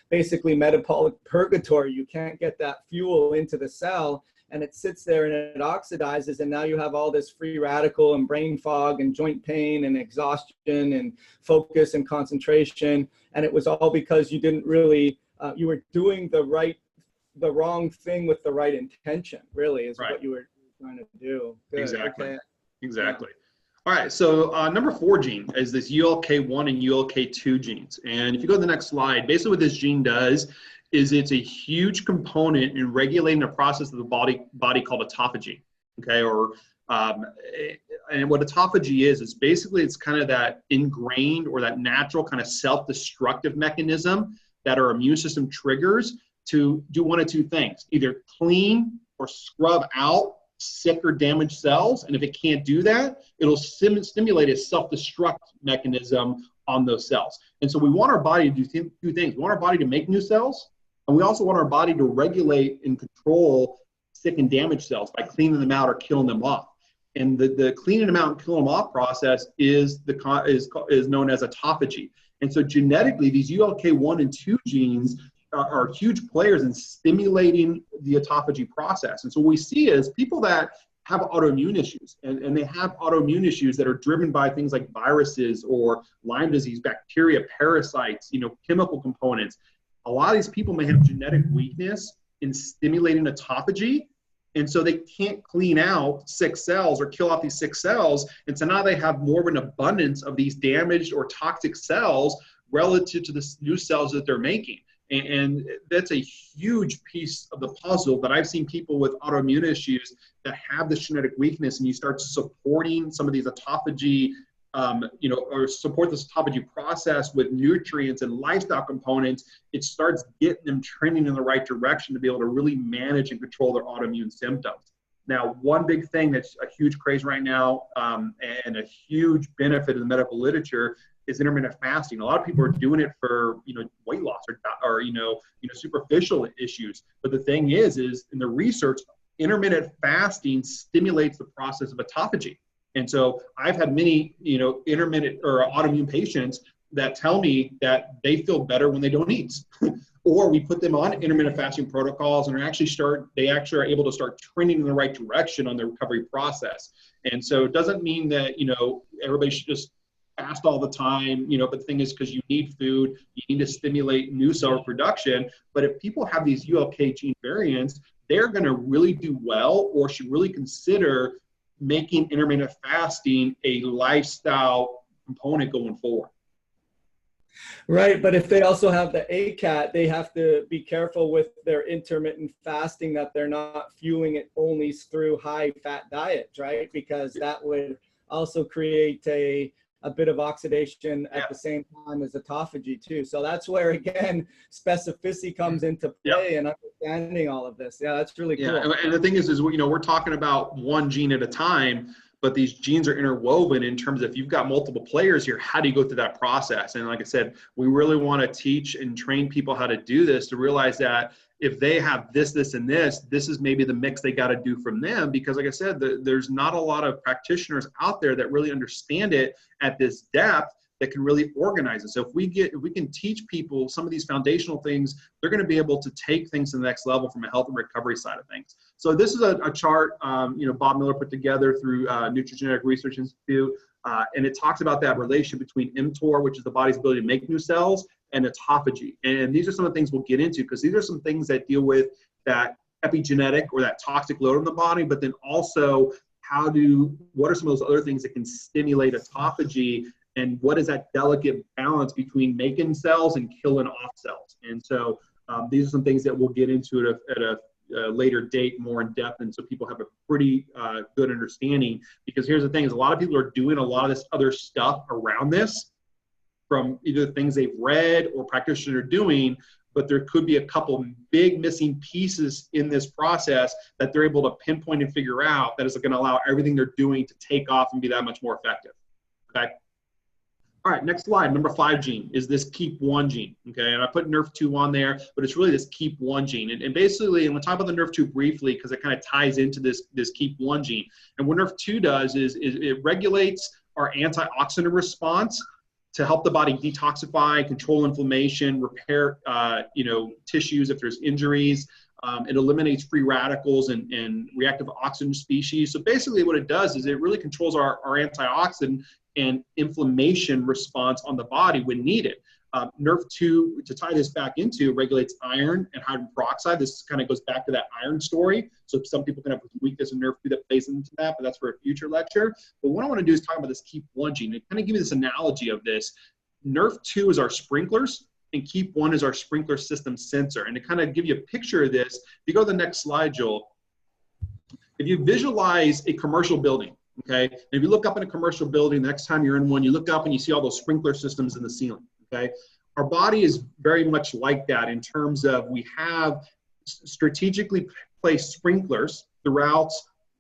basically metabolic purgatory. You can't get that fuel into the cell, and it sits there and it oxidizes, and now you have all this free radical and brain fog and joint pain and exhaustion and focus and concentration. And it was all because you didn't really you were doing the wrong thing with the right intention, really, is what you were trying to do. Good. Exactly. Okay. Exactly. All right. So number 4 gene is this ULK1 and ULK2 genes. And if you go to the next slide, basically what this gene does is it's a huge component in regulating a process of the body called autophagy. Okay. And what autophagy is basically it's kind of that ingrained or that natural kind of self-destructive mechanism that our immune system triggers to do one of two things: either clean or scrub out sick or damaged cells. And if it can't do that, it'll stimulate a self-destruct mechanism on those cells. And so we want our body to do two things. We want our body to make new cells, and we also want our body to regulate and control sick and damaged cells by cleaning them out or killing them off. And the cleaning them out and killing them off process is known as autophagy. And so genetically, these ULK1 and 2 genes are huge players in stimulating the autophagy process. And so what we see is people that have autoimmune issues, and they have autoimmune issues that are driven by things like viruses or Lyme disease, bacteria, parasites, chemical components. A lot of these people may have genetic weakness in stimulating autophagy, and so they can't clean out sick cells or kill off these sick cells. And so now they have more of an abundance of these damaged or toxic cells relative to the new cells that they're making. And that's a huge piece of the puzzle that I've seen people with autoimmune issues that have this genetic weakness, and you start supporting some of these autophagy, or support this autophagy process with nutrients and lifestyle components. It starts getting them trending in the right direction to be able to really manage and control their autoimmune symptoms. Now, one big thing that's a huge craze right now, and a huge benefit in the medical literature, is intermittent fasting. A lot of people are doing it for weight loss or superficial issues. But the thing is in the research, intermittent fasting stimulates the process of autophagy. And so I've had many intermittent or autoimmune patients that tell me that they feel better when they don't eat. Or we put them on intermittent fasting protocols, and they actually are able to start trending in the right direction on their recovery process. And so it doesn't mean that everybody should just fast all the time, but the thing is, because you need food, you need to stimulate new cell production. But if people have these ULK gene variants, they're going to really do well, or should really consider making intermittent fasting a lifestyle component going forward. Right, but if they also have the ACAT, they have to be careful with their intermittent fasting that they're not fueling it only through high fat diets, right? Because that would also create a bit of oxidation at the same time as autophagy too. So that's where, again, specificity comes into play and understanding all of this. Yeah, that's really cool. Yeah, and the thing is we're talking about one gene at a time, but these genes are interwoven in terms of, if you've got multiple players here, how do you go through that process? And like I said, we really want to teach and train people how to do this, to realize that if they have this, and this is maybe the mix they got to do from them. Because like I said, there's not a lot of practitioners out there that really understand it at this depth that can really organize it. So if we can teach people some of these foundational things, they're going to be able to take things to the next level from a health and recovery side of things. So this is a chart, Bob Miller put together through Nutrigenetic Research Institute. And it talks about that relation between mTOR, which is the body's ability to make new cells, and autophagy. And these are some of the things we'll get into, because these are some things that deal with that epigenetic or that toxic load on the body, but then also what are some of those other things that can stimulate autophagy, and what is that delicate balance between making cells and killing off cells. And so these are some things that we'll get into at a later date more in depth, and so people have a pretty good understanding. Because here's the thing, is a lot of people are doing a lot of this other stuff around this from either things they've read or practitioners are doing, but there could be a couple big missing pieces in this process that they're able to pinpoint and figure out that is going to allow everything they're doing to take off and be that much more effective. Okay. All right, next slide, number 5 gene is this KEAP1 gene, okay? And I put NRF2 on there, but it's really this KEAP1 gene. And basically, and we'll talk about the NRF2 briefly because it kind of ties into this KEAP1 gene. And what NRF2 does is it regulates our antioxidant response to help the body detoxify, control inflammation, repair tissues if there's injuries. It eliminates free radicals and reactive oxygen species. So basically what it does is it really controls our antioxidant and inflammation response on the body when needed. NRF2, to tie this back into, regulates iron and hydrogen peroxide. This kind of goes back to that iron story. So some people can have weakness in NRF2 that plays into that, but that's for a future lecture. But what I want to do is talk about this KEAP1 gene and kind of give you this analogy of this. NRF2 is our sprinklers, and KEAP1 is our sprinkler system sensor. And to kind of give you a picture of this, if you go to the next slide, Joel, if you visualize a commercial building, okay, and if you look up in a commercial building, the next time you're in one, you look up and you see all those sprinkler systems in the ceiling, okay? Our body is very much like that in terms of we have strategically placed sprinklers throughout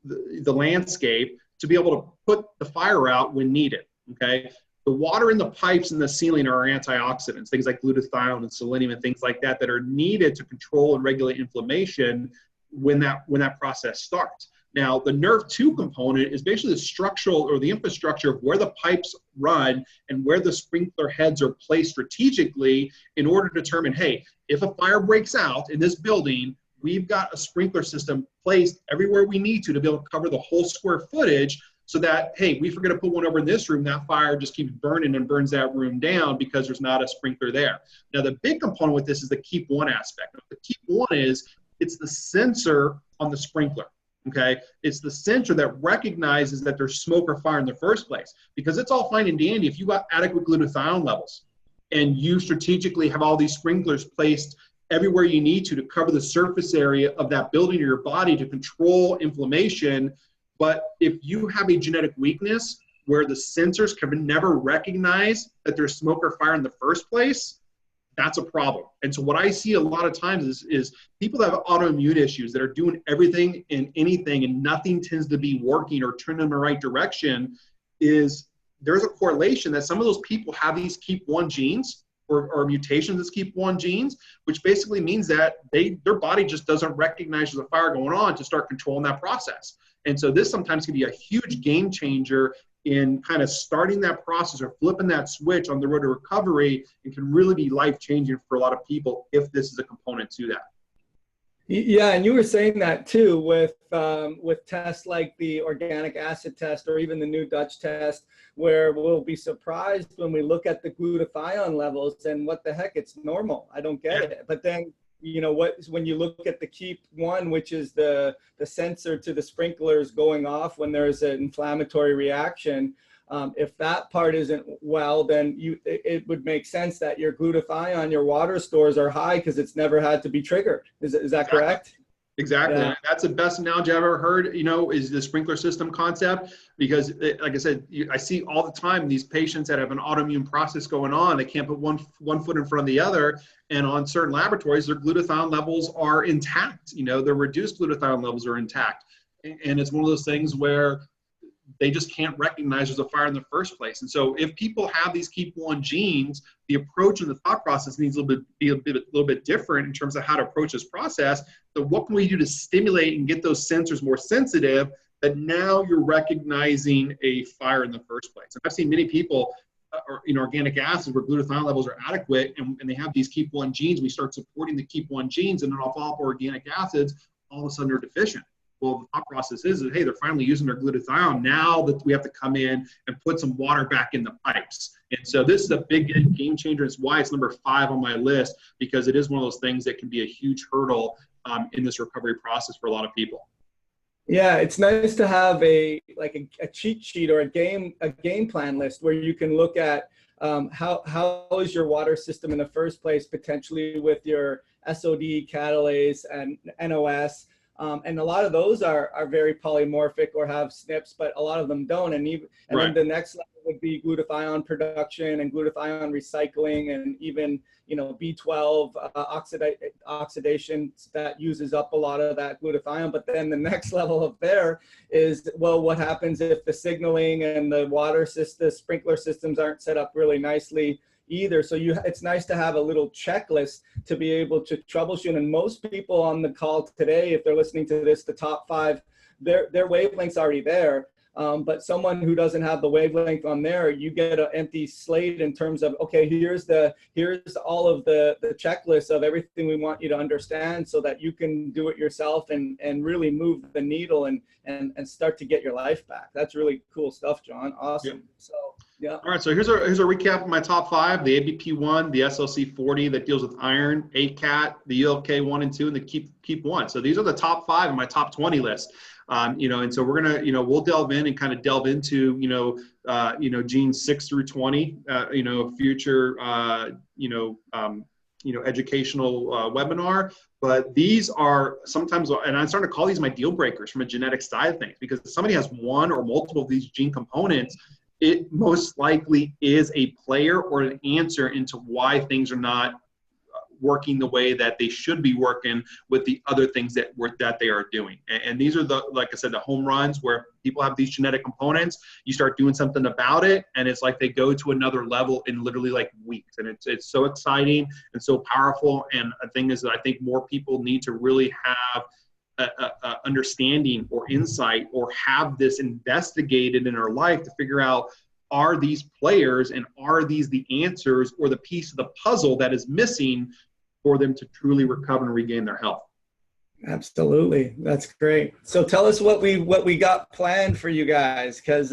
the landscape to be able to put the fire out when needed, okay? The water in the pipes in the ceiling are our antioxidants, things like glutathione and selenium and things like that that are needed to control and regulate inflammation when that process starts. Now, the NRF2 component is basically the structural or the infrastructure of where the pipes run and where the sprinkler heads are placed strategically in order to determine, hey, if a fire breaks out in this building, we've got a sprinkler system placed everywhere we need to be able to cover the whole square footage so that, hey, we forget to put one over in this room, that fire just keeps burning and burns that room down because there's not a sprinkler there. Now, the big component with this is the KEAP1 aspect. The KEAP1 is, it's the sensor on the sprinkler. Okay, it's the sensor that recognizes that there's smoke or fire in the first place, because it's all fine and dandy if you got adequate glutathione levels and you strategically have all these sprinklers placed everywhere you need to cover the surface area of that building or your body to control inflammation. But if you have a genetic weakness where the sensors can never recognize that there's smoke or fire in the first place, that's a problem. And so what I see a lot of times is people that have autoimmune issues that are doing everything and anything and nothing tends to be working or turning in the right direction, is there's a correlation that some of those people have these KEAP1 genes or mutations of KEAP1 genes, which basically means that their body just doesn't recognize there's a fire going on to start controlling that process. And so this sometimes can be a huge game changer in kind of starting that process or flipping that switch on the road to recovery, and can really be life-changing for a lot of people if this is a component to that. Yeah, and you were saying that too with tests like the organic acid test or even the new Dutch test, where we'll be surprised when we look at the glutathione levels and what the heck, it's normal. I don't get it. But then, you know, when you look at the KEAP1, which is the sensor to the sprinklers going off when there's an inflammatory reaction, if that part isn't well, then it would make sense that your glutathione, your water stores are high because it's never had to be triggered. Is that correct? Exactly. Yeah. That's the best analogy I've ever heard, you know, is the sprinkler system concept, because like I said, I see all the time these patients that have an autoimmune process going on. They can't put one foot in front of the other. And on certain laboratories, their glutathione levels are intact. You know, their reduced glutathione levels are intact. And it's one of those things where they just can't recognize there's a fire in the first place. And so if people have these KEAP1 genes, the approach and the thought process needs be a little bit different in terms of how to approach this process. So what can we do to stimulate and get those sensors more sensitive, that now you're recognizing a fire in the first place? And I've seen many people in organic acids where glutathione levels are adequate and they have these KEAP1 genes. We start supporting the KEAP1 genes, and then I'll follow up organic acids, all of a sudden they're deficient. Well, the thought process is that, hey, they're finally using their glutathione. Now that we have to come in and put some water back in the pipes. And so this is a big game changer. It's why it's number 5 on my list, because it is one of those things that can be a huge hurdle in this recovery process for a lot of people. Yeah, it's nice to have a cheat sheet or a game plan list where you can look at how is your water system in the first place, potentially with your SOD, catalase, and NOS. And a lot of those are very polymorphic or have SNPs, but a lot of them don't. And then the next level would be glutathione production and glutathione recycling, and even, you know, B12 oxidation that uses up a lot of that glutathione. But then the next level up there is, well, what happens if the signaling and the water system, the sprinkler systems aren't set up really nicely either? So it's nice to have a little checklist to be able to troubleshoot. And most people on the call today, if they're listening to this, the top 5, their wavelength's already there. But someone who doesn't have the wavelength on there, you get an empty slate in terms of, okay, here's all of the checklist of everything we want you to understand, so that you can do it yourself and really move the needle and start to get your life back. That's really cool stuff, John. Awesome. Yep. So yeah. All right. So here's a recap of my top 5: the ABP1, the SLC40 that deals with iron, ACAT, the ULK1 and 2, and the KEEP 1. So these are the top 5 in my top 20 list. You know, and so we're gonna, you know, we'll delve in and kind of delve into, genes 6 through 20, future, educational webinar. But these are sometimes, and I'm starting to call these my deal breakers from a genetic side of things, because if somebody has one or multiple of these gene components, it most likely is a player or an answer into why things are not working the way that they should be working with the other things that they are doing. And these are like I said, the home runs where people have these genetic components. You start doing something about it, and it's like they go to another level in literally like weeks. And it's so exciting and so powerful. And the thing is that I think more people need to really have a understanding or insight, or have this investigated in our life to figure out, are these players and are these the answers or the piece of the puzzle that is missing for them to truly recover and regain their health? Absolutely. That's great. So tell us what we got planned for you guys, because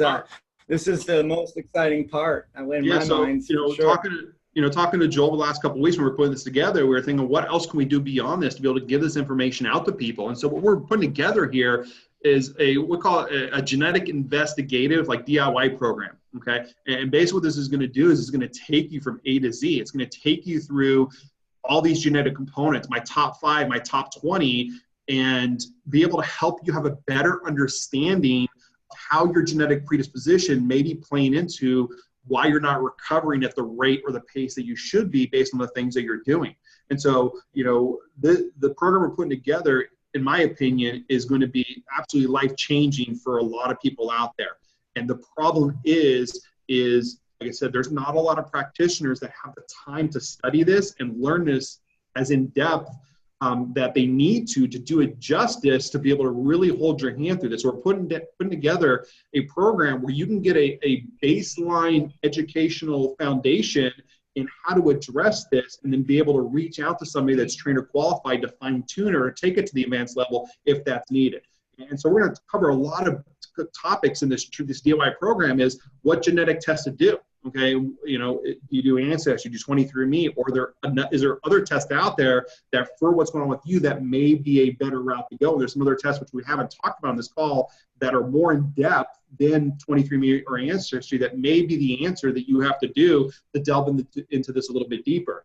this is the most exciting part in my mind. Talking to Joel the last couple of weeks when we were putting this together, we were thinking, what else can we do beyond this to be able to give this information out to people? And so what we're putting together here is we call it a genetic investigative, like DIY program. Okay. And basically what this is going to do is it's going to take you from A to Z. It's going to take you through all these genetic components, my top 5, my top 20, and be able to help you have a better understanding of how your genetic predisposition may be playing into why you're not recovering at the rate or the pace that you should be based on the things that you're doing. And so, the program we're putting together, in my opinion, is going to be absolutely life-changing for a lot of people out there. And the problem is like I said, there's not a lot of practitioners that have the time to study this and learn this as in depth that they need to do it justice to be able to really hold your hand through this. So we're putting together a program where you can get a baseline educational foundation in how to address this, and then be able to reach out to somebody that's trainer qualified to fine tune or take it to the advanced level if that's needed. And so we're going to cover a lot of topics in this DIY program. Is what genetic tests to do. Okay, you do Ancestry, you do 23andMe, or is there other tests out there that for what's going on with you that may be a better route to go? There's some other tests which we haven't talked about on this call that are more in depth than 23andMe or Ancestry that may be the answer that you have to do to delve into this a little bit deeper.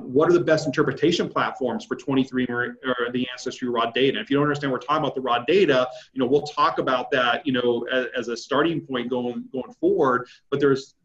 What are the best interpretation platforms for 23andMe or the Ancestry raw data? If you don't understand, we're talking about the raw data, we'll talk about that, as a starting point going forward. But there's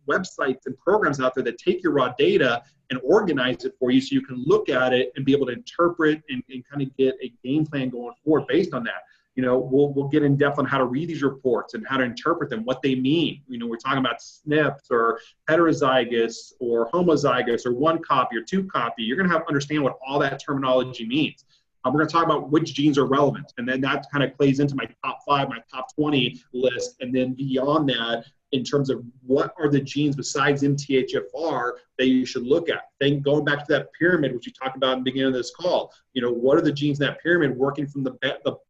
websites and programs out there that take your raw data and organize it for you so you can look at it and be able to interpret and kind of get a game plan going forward based on that. We'll get in depth on how to read these reports and how to interpret them, what they mean. We're talking about SNPs or heterozygous or homozygous or 1 copy or 2 copy. You're going to have to understand what all that terminology means. We're going to talk about which genes are relevant. And then that kind of plays into my top 5, my top 20 list. And then beyond that, in terms of what are the genes besides MTHFR that you should look at. Then going back to that pyramid, which you talked about in the beginning of this call, what are the genes in that pyramid working from the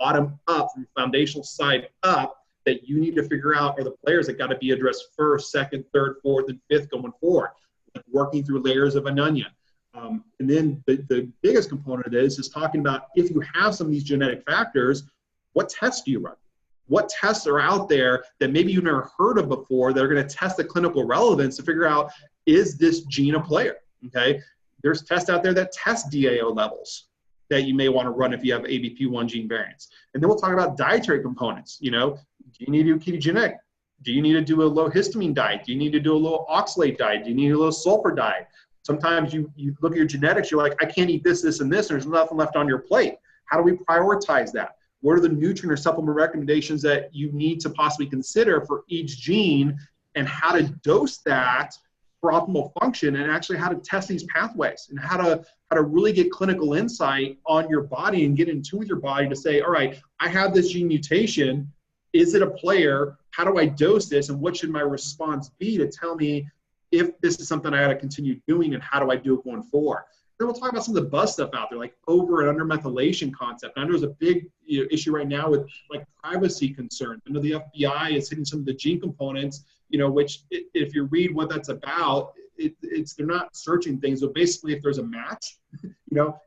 bottom up, from the foundational side up, that you need to figure out are the players that got to be addressed first, second, third, fourth, and fifth going forward, like working through layers of an onion. And then the biggest component of this is talking about, if you have some of these genetic factors, what tests do you run? What tests are out there that maybe you've never heard of before that are going to test the clinical relevance to figure out, is this gene a player? Okay. There's tests out there that test DAO levels. that you may want to run if you have ABP1 gene variants. And then we'll talk about dietary components. You know, do you need to do ketogenic? Do you need to do a low histamine diet? Do you need to do a low oxalate diet? Do you need a low sulfur diet? Sometimes you look at your genetics, you're like, I can't eat this, this, and this, and there's nothing left on your plate. How do we prioritize that? What are the nutrient or supplement recommendations that you need to possibly consider for each gene, and how to dose that for optimal function, and actually how to test these pathways, and how to really get clinical insight on your body and get in tune with your body to say, all right, I have this gene mutation. Is it a player? How do I dose this? And what should my response be to tell me if this is something I got to continue doing, and how do I do it going forward? Then we'll talk about some of the buzz stuff out there, like over and under methylation concept. I know there's a big issue right now with like privacy concerns. I know the FBI is hitting some of the gene components, which if you read what that's about, they're not searching things. So basically, if there's a match,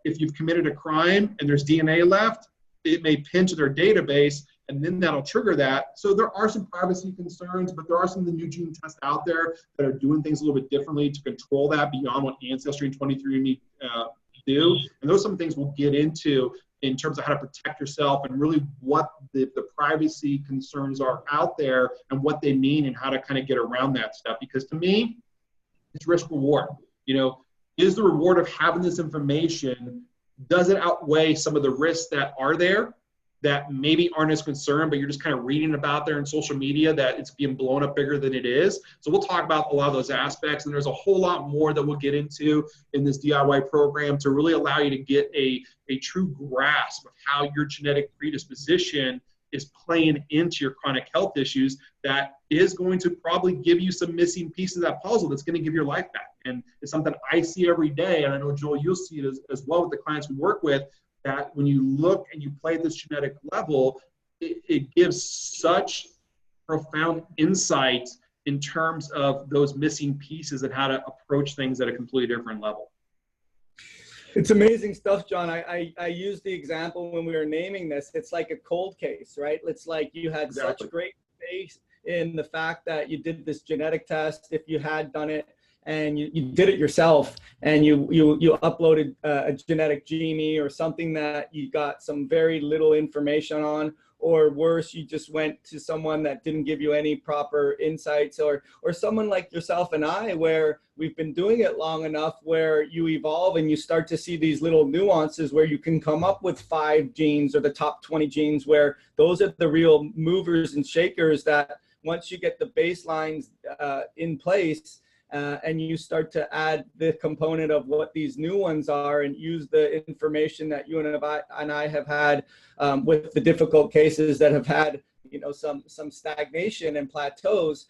if you've committed a crime and there's DNA left, it may pin to their database, and then that'll trigger that. So there are some privacy concerns, but there are some of the new gene tests out there that are doing things a little bit differently to control that beyond what Ancestry and 23andMe do. And those are some things we'll get into in terms of how to protect yourself, and really what the privacy concerns are out there and what they mean, and how to kind of get around that stuff. Because to me, it's risk reward. Is the reward of having this information, does it outweigh some of the risks that are there that maybe aren't as concerned, but you're just kind of reading about there in social media that it's being blown up bigger than it is? So we'll talk about a lot of those aspects, and there's a whole lot more that we'll get into in this DIY program to really allow you to get a true grasp of how your genetic predisposition is playing into your chronic health issues, that is going to probably give you some missing pieces of that puzzle that's going to give your life back. And it's something I see every day, and I know, Joel, you'll see it as well with the clients we work with, that when you look and you play at this genetic level, it gives such profound insight in terms of those missing pieces and how to approach things at a completely different level. It's amazing stuff, John. I used the example when we were naming this. It's like a cold case, right? It's like you had such great faith in the fact that you did this genetic test, if you had done it, and you did it yourself, and you uploaded a genetic genie or something that you got some very little information on, or worse, you just went to someone that didn't give you any proper insights, or someone like yourself and I, where we've been doing it long enough where you evolve and you start to see these little nuances where you can come up with 5 genes or the top 20 genes, where those are the real movers and shakers, that once you get the baselines in place, and you start to add the component of what these new ones are, and use the information that you and I have had with the difficult cases that have had some stagnation and plateaus.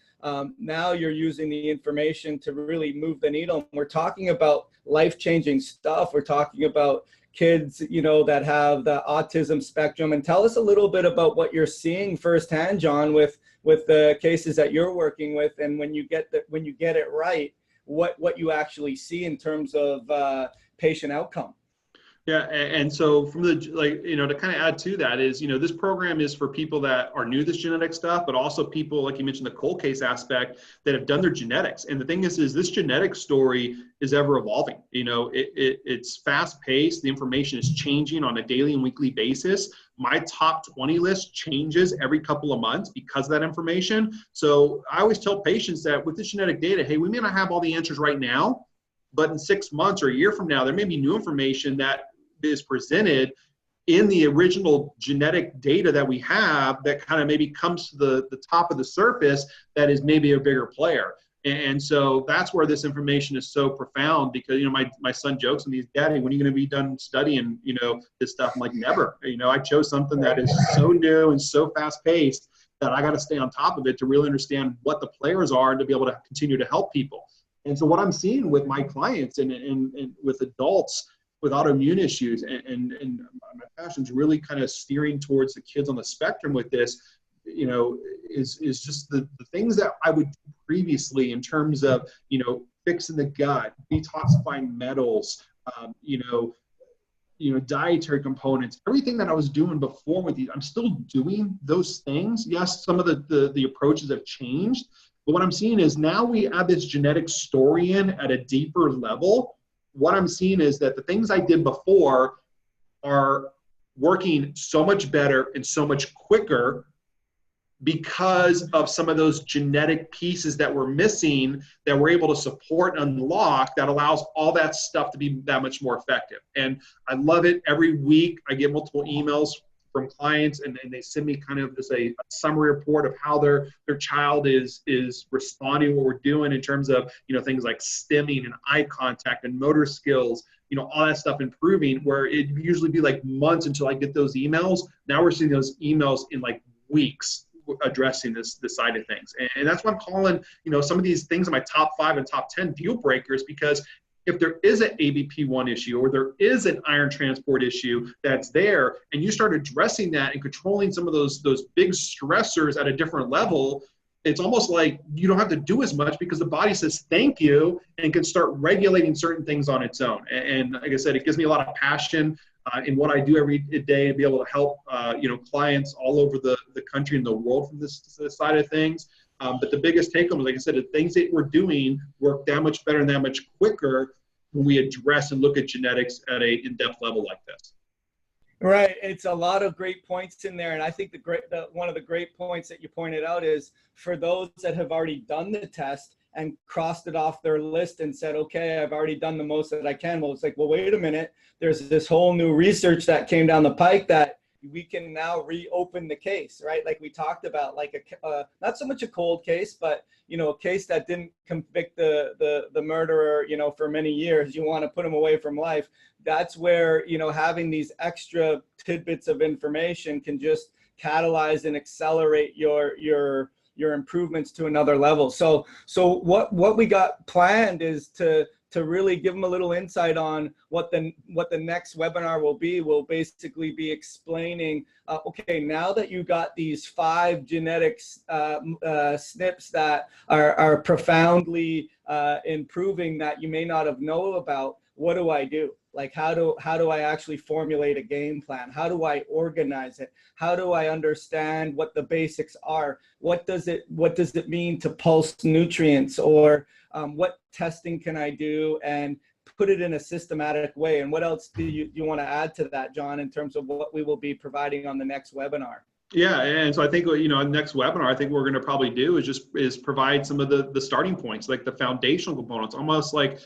Now you're using the information to really move the needle. We're talking about life-changing stuff. We're talking about kids that have the autism spectrum. And tell us a little bit about what you're seeing firsthand, John, with the cases that you're working with, and when you get it right, what you actually see in terms of patient outcome. Yeah, and so from the, to kind of add to that is, this program is for people that are new to this genetic stuff, but also people, like you mentioned, the cold case aspect, that have done their genetics. And the thing is this genetic story is ever evolving. It's fast paced. The information is changing on a daily and weekly basis. My top 20 list changes every couple of months because of that information. So I always tell patients that with this genetic data, hey, we may not have all the answers right now, but in 6 months or a year from now, there may be new information that is presented in the original genetic data that we have that kind of maybe comes to the top of the surface that is maybe a bigger player. And so that's where this information is so profound, because, my son jokes with me, Daddy, when are you going to be done studying, this stuff? I'm like, never. I chose something that is so new and so fast paced that I got to stay on top of it to really understand what the players are and to be able to continue to help people. And so what I'm seeing with my clients and with adults with autoimmune issues, and my passion's really kind of steering towards the kids on the spectrum with this, is just the things that I would do previously in terms of, fixing the gut, detoxifying metals, dietary components, everything that I was doing before with these, I'm still doing those things. Yes, some of the approaches have changed, but what I'm seeing is now we add this genetic story in at a deeper level. What I'm seeing is that the things I did before are working so much better and so much quicker because of some of those genetic pieces that we're missing that we're able to support and unlock that allows all that stuff to be that much more effective. And I love it. Every week I get multiple emails from clients, and they send me kind of just a summary report of how their child is responding to what we're doing in terms of, you know, things like stimming and eye contact and motor skills, you know, all that stuff improving, where it'd usually be like months until I get those emails. Now we're seeing those emails in like weeks addressing this side of things. And that's why I'm calling, you know, some of these things in my top 5 and top 10 deal breakers, because if there is an ABP1 issue or there is an iron transport issue that's there, and you start addressing that and controlling some of those big stressors at a different level, it's almost like you don't have to do as much because the body says thank you and can start regulating certain things on its own. And like I said, it gives me a lot of passion in what I do every day, and be able to help you know, clients all over the country and the world from this side of things. But the biggest take home, like I said, the things that we're doing work that much better and that much quicker when we address and look at genetics at a in-depth level like this. Right. It's a lot of great points in there. And I think one of the great points that you pointed out is for those that have already done the test and crossed it off their list and said, okay, I've already done the most that I can. Well, it's like, well, wait a minute. There's this whole new research that came down the pike that we can now reopen the case, right? Like we talked about, like not so much a cold case, but, you know, a case that didn't convict the murderer, you know, for many years. You want to put him away from life. That's where, you know, having these extra tidbits of information can just catalyze and accelerate your improvements to another level. So what we got planned is to really give them a little insight on what the next webinar will be. We'll basically be explaining, okay, now that you got these 5 genetics SNPs that are profoundly improving that you may not have known about, what do I do? Like, how do I actually formulate a game plan? How do I organize it? How do I understand what the basics are? What does it mean to pulse nutrients? Or what testing can I do and put it in a systematic way? And what else do you want to add to that, John, in terms of what we will be providing on the next webinar? Yeah, and so I think, you know, next webinar, I think what we're going to probably do is provide some of the starting points, like the foundational components, almost like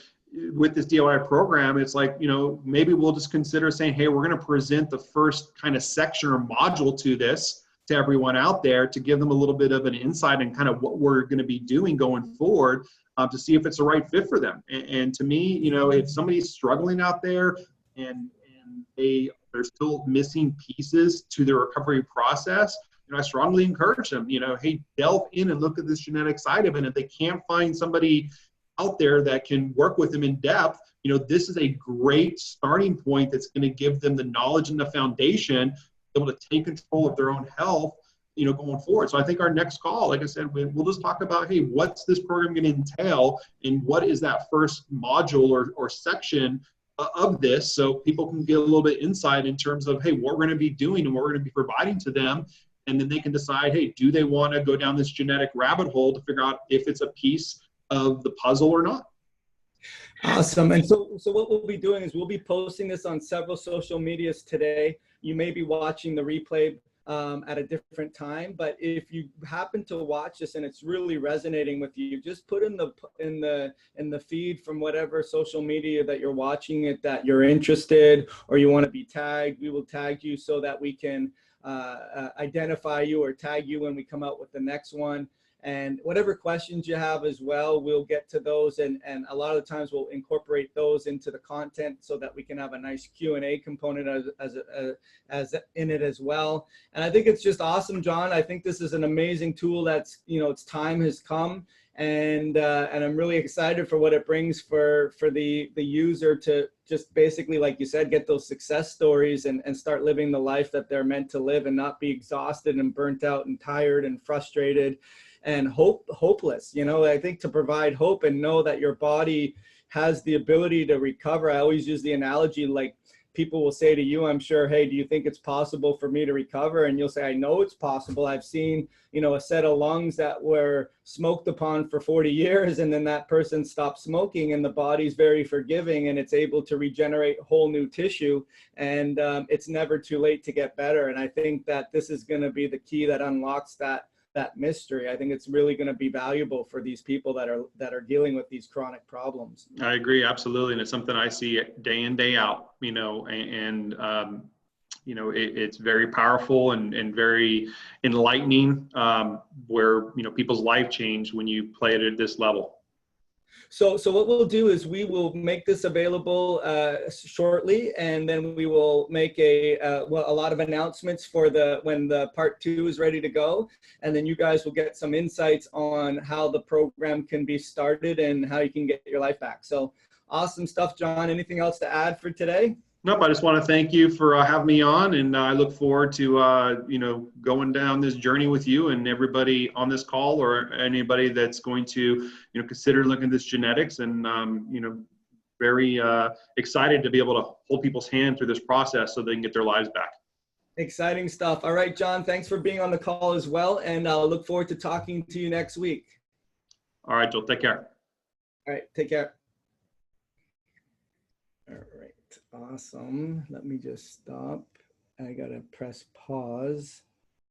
with this DOI program. It's like, you know, maybe we'll just consider saying, hey, we're going to present the first kind of section or module to this to everyone out there to give them a little bit of an insight and kind of what we're going to be doing going forward, to see if it's the right fit for them. And to me, you know, if somebody's struggling out there and they're still missing pieces to their recovery process, you know, I strongly encourage them, you know, hey, delve in and look at this genetic side of it. And if they can't find somebody out there that can work with them in depth, you know, this is a great starting point that's going to give them the knowledge and the foundation to be able to take control of their own health, you know, going forward. So I think our next call, like I said, we'll just talk about, hey, what's this program going to entail, and what is that first module or section of this, so people can get a little bit insight in terms of, hey, what we're going to be doing and what we're going to be providing to them. And then they can decide, hey, do they want to go down this genetic rabbit hole to figure out if it's a piece of the puzzle or not. Awesome. And so what we'll be doing is we'll be posting this on several social medias today. You may be watching the replay at a different time, but if you happen to watch this and it's really resonating with you, just put in the feed from whatever social media that you're watching it that you're interested or you want to be tagged. We will tag you so that we can identify you or tag you when we come out with the next one. And whatever questions you have as well, we'll get to those. And a lot of the times we'll incorporate those into the content so that we can have a nice Q&A component as in it as well. And I think it's just awesome, John. I think this is an amazing tool that's, you know, its time has come. And I'm really excited for what it brings for the user to just basically, like you said, get those success stories and start living the life that they're meant to live and not be exhausted and burnt out and tired and frustrated and hopeless. You know, I think to provide hope and know that your body has the ability to recover. I always use the analogy like people will say to you, I'm sure, hey, do you think it's possible for me to recover? And you'll say, I know it's possible. I've seen, you know, a set of lungs that were smoked upon for 40 years, and then that person stopped smoking, and the body's very forgiving, and it's able to regenerate whole new tissue. And it's never too late to get better. And I think that this is going to be the key that unlocks that mystery. I think it's really going to be valuable for these people that are dealing with these chronic problems. I agree, absolutely, and it's something I see day in, day out. You know, and you know, it's very powerful and very enlightening. Where, you know, people's life change when you play it at this level. So what we'll do is we will make this available shortly, and then we will make a lot of announcements for when the part 2 is ready to go, and then you guys will get some insights on how the program can be started and how you can get your life back. So awesome stuff, John. Anything else to add for today? Nope, I just want to thank you for having me on, and I look forward to you know, going down this journey with you and everybody on this call, or anybody that's going to, you know, consider looking at this genetics, and you know, very excited to be able to hold people's hand through this process so they can get their lives back. Exciting stuff. All right, John, thanks for being on the call as well, and I'll look forward to talking to you next week. All right, Joel, take care. All right, take care. All right, awesome. Let me just stop. I gotta press pause.